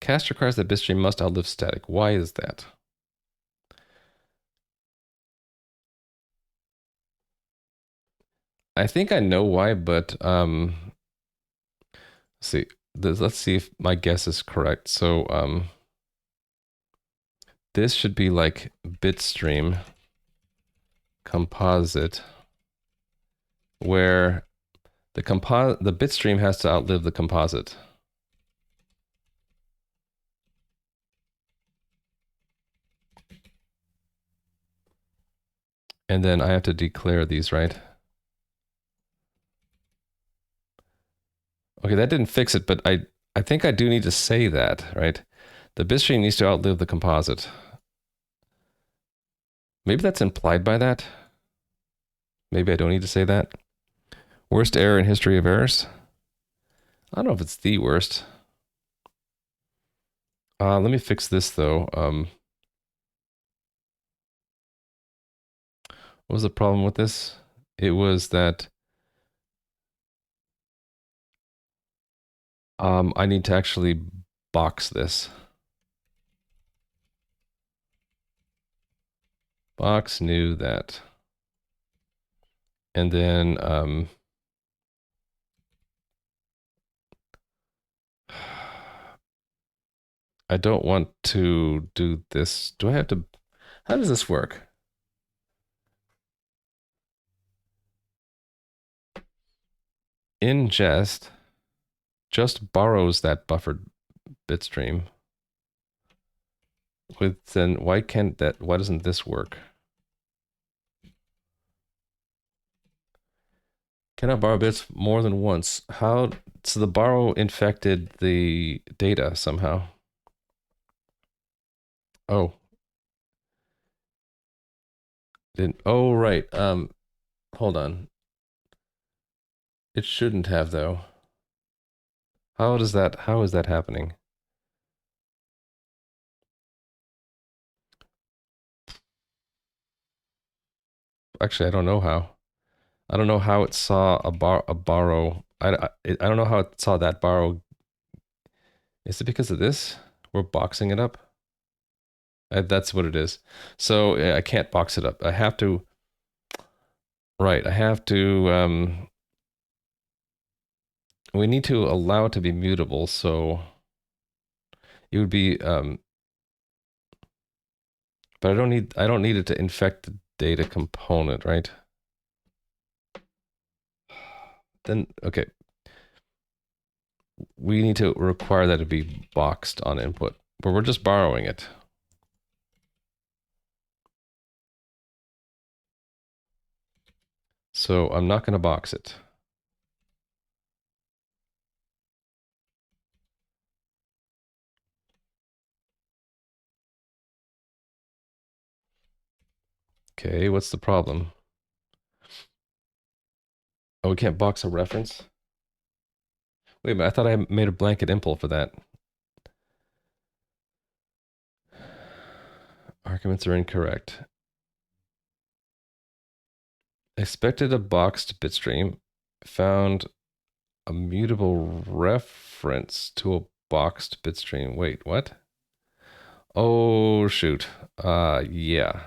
Cast requires that bitstream must outlive static. Why is that? I think I know why, but see, let's see if my guess is correct. So this should be like bitstream composite, where the bitstream has to outlive the composite. And then I have to declare these, right? Okay, that didn't fix it, but I think I do need to say that, right? The bitstream needs to outlive the composite. Maybe that's implied by that. Maybe I don't need to say that. Worst error in history of errors? I don't know if it's the worst. Let me fix this though. What was the problem with this? It was that I need to actually box this. Box new that. And then I don't want to do this. Do I have to? How does this work? Ingest just borrows that buffered bitstream. With then why doesn't this work? Cannot borrow bits more than once. How so the borrow infected the data somehow. Oh, didn't oh right. Hold on. It shouldn't have though. How is that happening? Actually, I don't know how. I don't know how it saw a borrow. I don't know how it saw that borrow. Is it because of this? We're boxing it up. That's what it is. So yeah, I can't box it up. I have to. Right. I have to. We need to allow it to be mutable. So it would be. But I don't need it to infect the data component, right? Then okay. We need to require that to be boxed on input, but we're just borrowing it. So I'm not going to box it. Okay, what's the problem? Oh, we can't box a reference? Wait a minute, I thought I made a blanket impl for that. Arguments are incorrect. Expected a boxed bitstream. Found a mutable reference to a boxed bitstream. Wait, what? Oh, shoot. Yeah.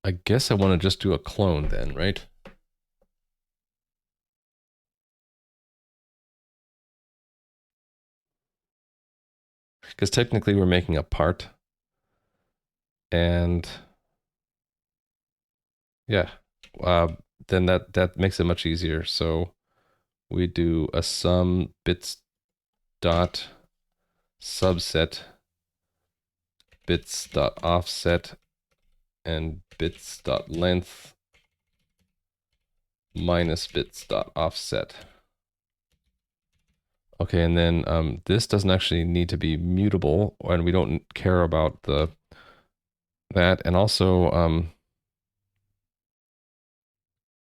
I guess I want to just do a clone then, right? Because technically we're making a part. And yeah, then that makes it much easier. So we do a sum bits dot subset bits dot offset and bits dot length minus bits dot offset. Okay, and then this doesn't actually need to be mutable, and we don't care about that. And also,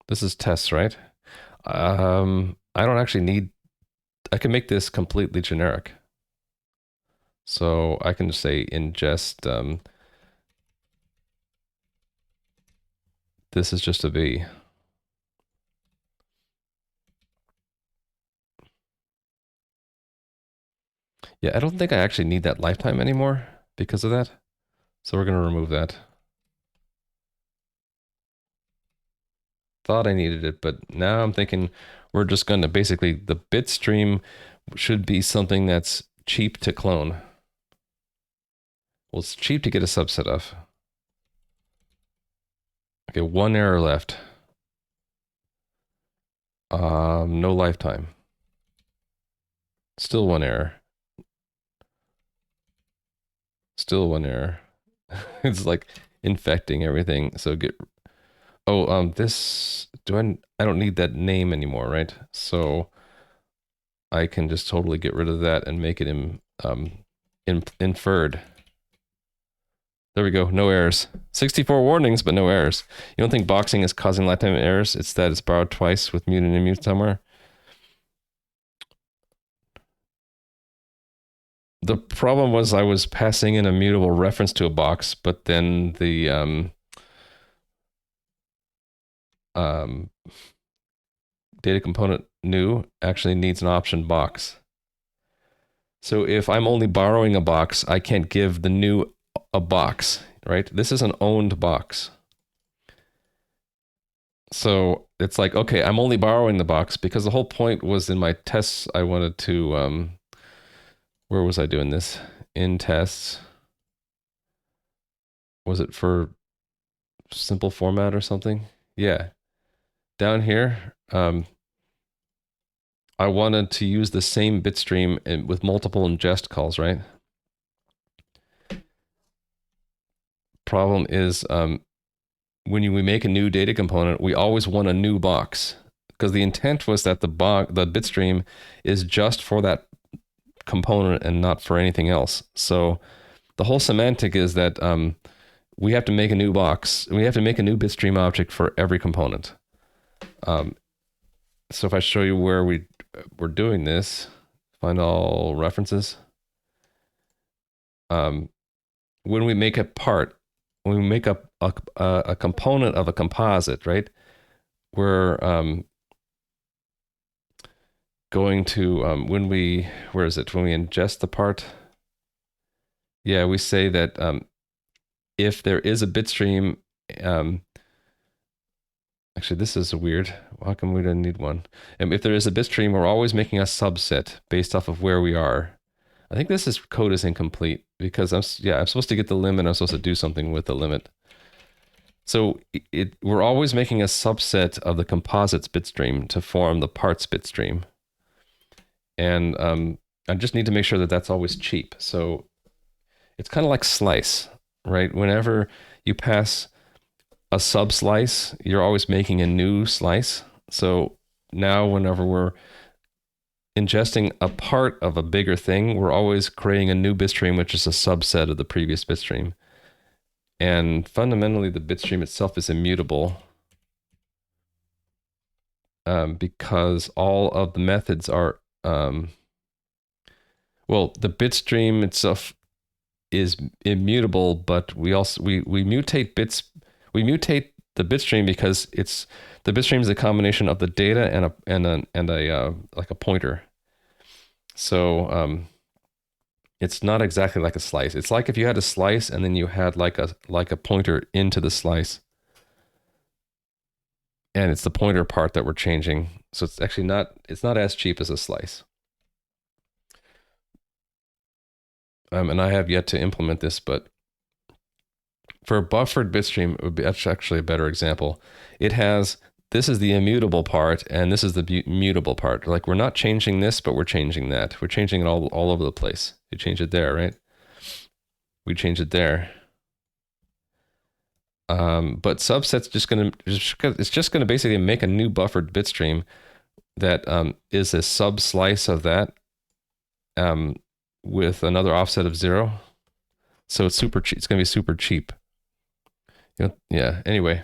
this is tests, right? I don't actually need. I can make this completely generic. So I can just say ingest. This is just a B. Yeah, I don't think I actually need that lifetime anymore because of that. So we're going to remove that. Thought I needed it, but now I'm thinking we're just going to basically, the bit stream should be something that's cheap to clone. Well, it's cheap to get a subset of. Okay, one error left. No lifetime. Still one error. Still one error. It's like infecting everything. So get. Oh, this. I don't need that name anymore, right? So I can just totally get rid of that and make it inferred. There we go. No errors. 64 warnings, but no errors. You don't think boxing is causing lifetime errors? It's that it's borrowed twice with mute and immute somewhere. The problem was I was passing in a mutable reference to a box, but then the data component new actually needs an option box. So if I'm only borrowing a box, I can't give the new a box, right? This is an owned box. So it's like, okay, I'm only borrowing the box because the whole point was in my tests, I wanted to, where was I doing this? In tests. Was it for simple format or something? Yeah. Down here, I wanted to use the same bit stream with multiple ingest calls, right? Problem is, when we make a new data component, we always want a new box because the intent was that the bit stream is just for that component and not for anything else. So the whole semantic is that we have to make a new box. We have to make a new bitstream object for every component. So if I show you where we're doing this, find all references. When we make a part, when we make a component of a composite, right? We're going to where is it? When we ingest the part, yeah, we say that if there is a bit stream, actually this is weird. How come we didn't need one? If there is a bit stream, we're always making a subset based off of where we are. I think this code is incomplete because I'm supposed to get the limit. I'm supposed to do something with the limit. So we're always making a subset of the composites bitstream to form the parts bitstream. And I just need to make sure that that's always cheap. So it's kind of like slice, right? Whenever you pass a subslice, you're always making a new slice. So now whenever we're ingesting a part of a bigger thing, we're always creating a new bitstream, which is a subset of the previous bitstream. And fundamentally, the bitstream itself is immutable because all of the methods are, well, the bitstream itself is immutable, but we mutate bits. We mutate the bitstream because the bitstream is a combination of the data and a like a pointer. So it's not exactly like a slice. It's like if you had a slice and then you had like a pointer into the slice. And it's the pointer part that we're changing. So it's actually it's not as cheap as a slice. And I have yet to implement this, but for a buffered bitstream, that's actually a better example. This is the immutable part, and this is the mutable part. Like, we're not changing this, but we're changing that. We're changing it all over the place. You change it there, right? We change it there. But subset's it's just gonna basically make a new buffered bitstream that is a sub slice of that with another offset of 0. So it's super cheap. It's gonna be super cheap. Yeah. Anyway,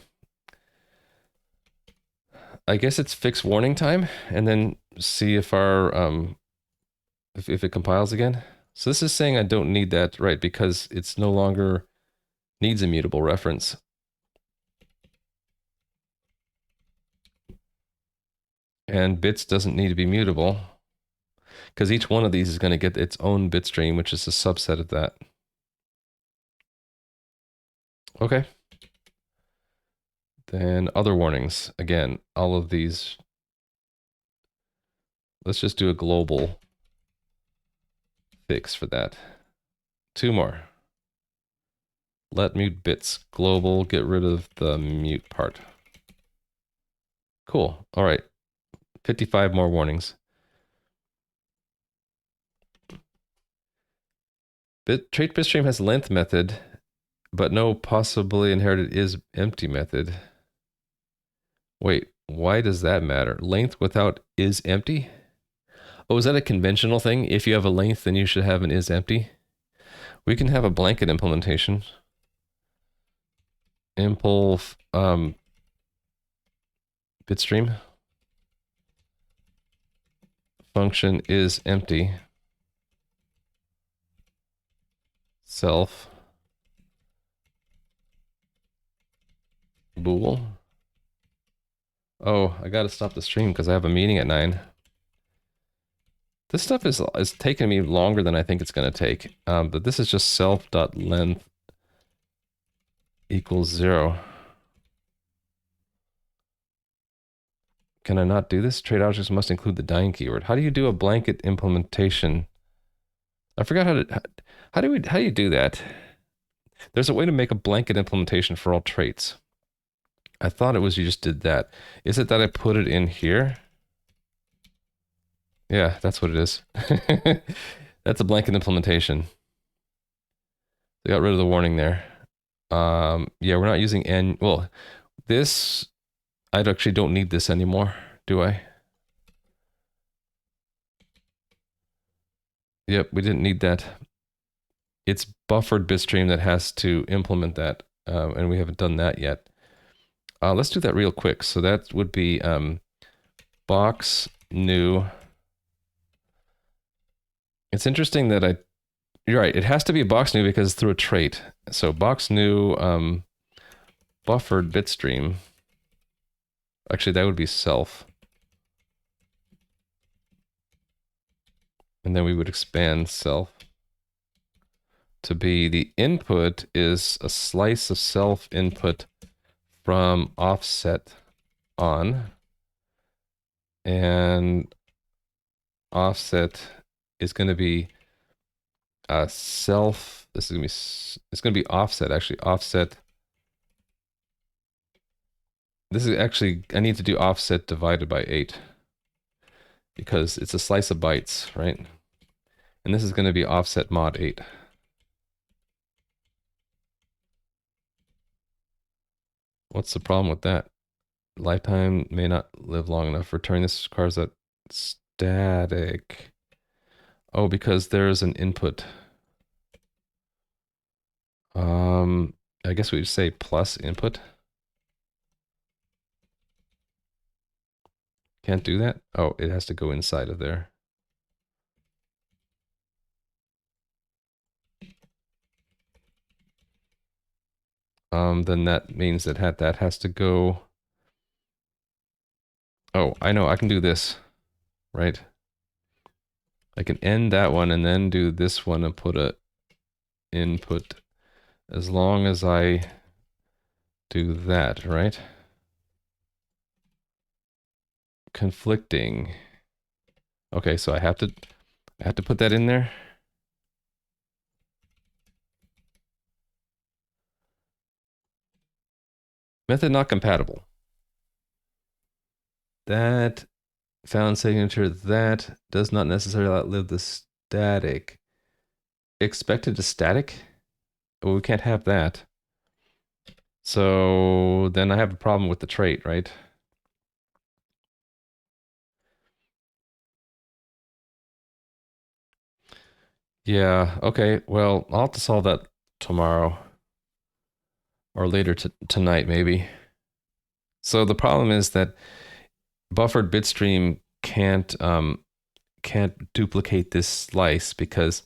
I guess it's fix warning time, and then see if our if it compiles again. So this is saying I don't need that, right? Because it's no longer needs a mutable reference. And bits doesn't need to be mutable, because each one of these is going to get its own bit stream, which is a subset of that. Okay. Then other warnings. Again, all of these. Let's just do a global fix for that. 2 more. Let mute bits global, get rid of the mute part. Cool. All right. 55 more warnings. Trait bitstream has length method, but no possibly inherited is empty method. Wait, why does that matter? Length without is empty? Oh, is that a conventional thing? If you have a length, then you should have an is empty. We can have a blanket implementation. Impl bitstream function is empty. Self bool. Oh, I gotta stop the stream because I have a meeting at 9. This stuff is taking me longer than I think it's gonna take. But this is just self.length equals 0. Can I not do this? Trait objects must include the dying keyword. How do you do a blanket implementation? I forgot how do you do that? There's a way to make a blanket implementation for all traits. I thought it was you just did that. Is it that I put it in here? Yeah, that's what it is. That's a blanket implementation. They got rid of the warning there. Yeah, we're not using n. Well, this, I actually don't need this anymore, do I? Yep, we didn't need that. It's buffered bitstream that has to implement that, and we haven't done that yet. Let's do that real quick. So that would be box new. It's interesting that you're right, it has to be box new because it's through a trait. So box new buffered bitstream. Actually, that would be self. And then we would expand self to be the input is a slice of self input from offset on. And offset is going to be self. This is going to be, it's going to be offset, actually. Offset. This is actually, I need to do offset divided by 8 because it's a slice of bytes, right? And this is going to be offset mod 8. What's the problem with that? Lifetime may not live long enough. Return this requires that static. Oh, because there's an input. I guess we would say plus input. Can't do that? Oh, it has to go inside of there. Then that means that has to go. Oh, I know, I can do this, right? I can end that one and then do this one and put a input as long as I do that, right? conflicting. Okay, so I have to put that in there. Method not compatible. That found signature that does not necessarily outlive the static. Expected to static? Well, we can't have that. So then I have a problem with the trait, right? Yeah, okay. Well, I'll have to solve that tomorrow or later tonight, maybe. So the problem is that buffered bitstream can't duplicate this slice because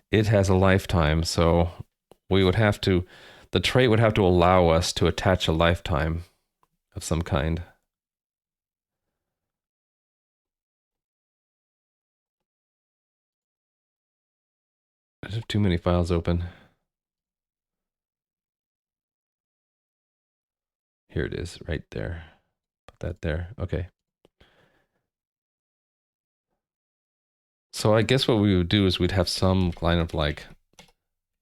it has a lifetime. So we would have to, the trait would have to allow us to attach a lifetime of some kind. I have too many files open. Here it is, right there. Put that there. Okay. So I guess what we would do is we'd have some kind of like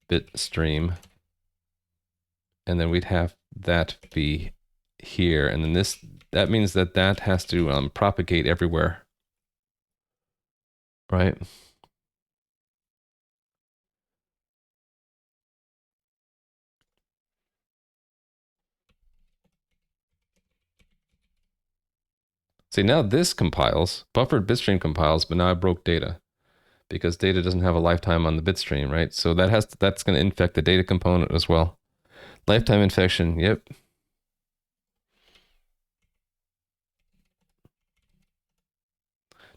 bit stream, and then we'd have that be here, and then that means that has to propagate everywhere, right? See, now this compiles, buffered bitstream compiles, but now I broke data because data doesn't have a lifetime on the bitstream, right? So that's going to infect the data component as well. Lifetime infection, yep.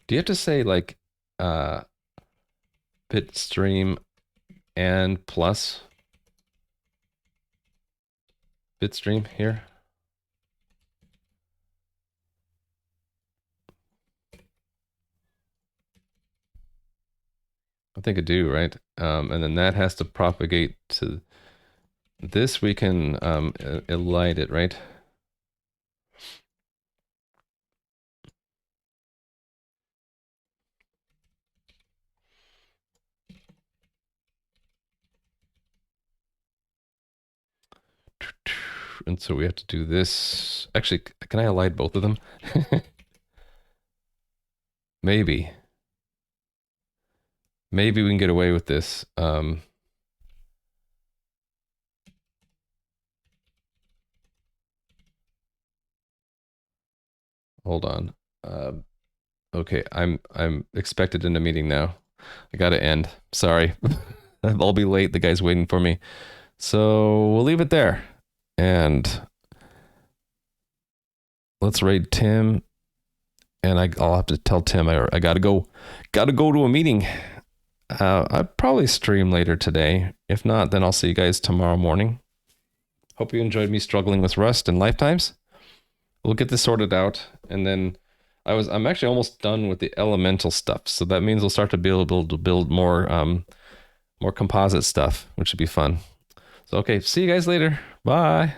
Do you have to say like bitstream and plus bitstream here? I think I do, right? And then that has to propagate to this. We can elide it, right? And so we have to do this. Actually, can I elide both of them? Maybe. Maybe we can get away with this. Hold on. Okay, I'm expected in a meeting now. I gotta end. Sorry. I'll be late. The guy's waiting for me. So we'll leave it there. And let's raid Tim. And I'll have to tell Tim I gotta go to a meeting. I'll probably stream later today. If not, then I'll see you guys tomorrow morning. Hope you enjoyed me struggling with Rust and lifetimes. We'll get this sorted out, and then I'm actually almost done with the elemental stuff. So that means we'll start to be able to build more more composite stuff, which should be fun. So okay, see you guys later. Bye.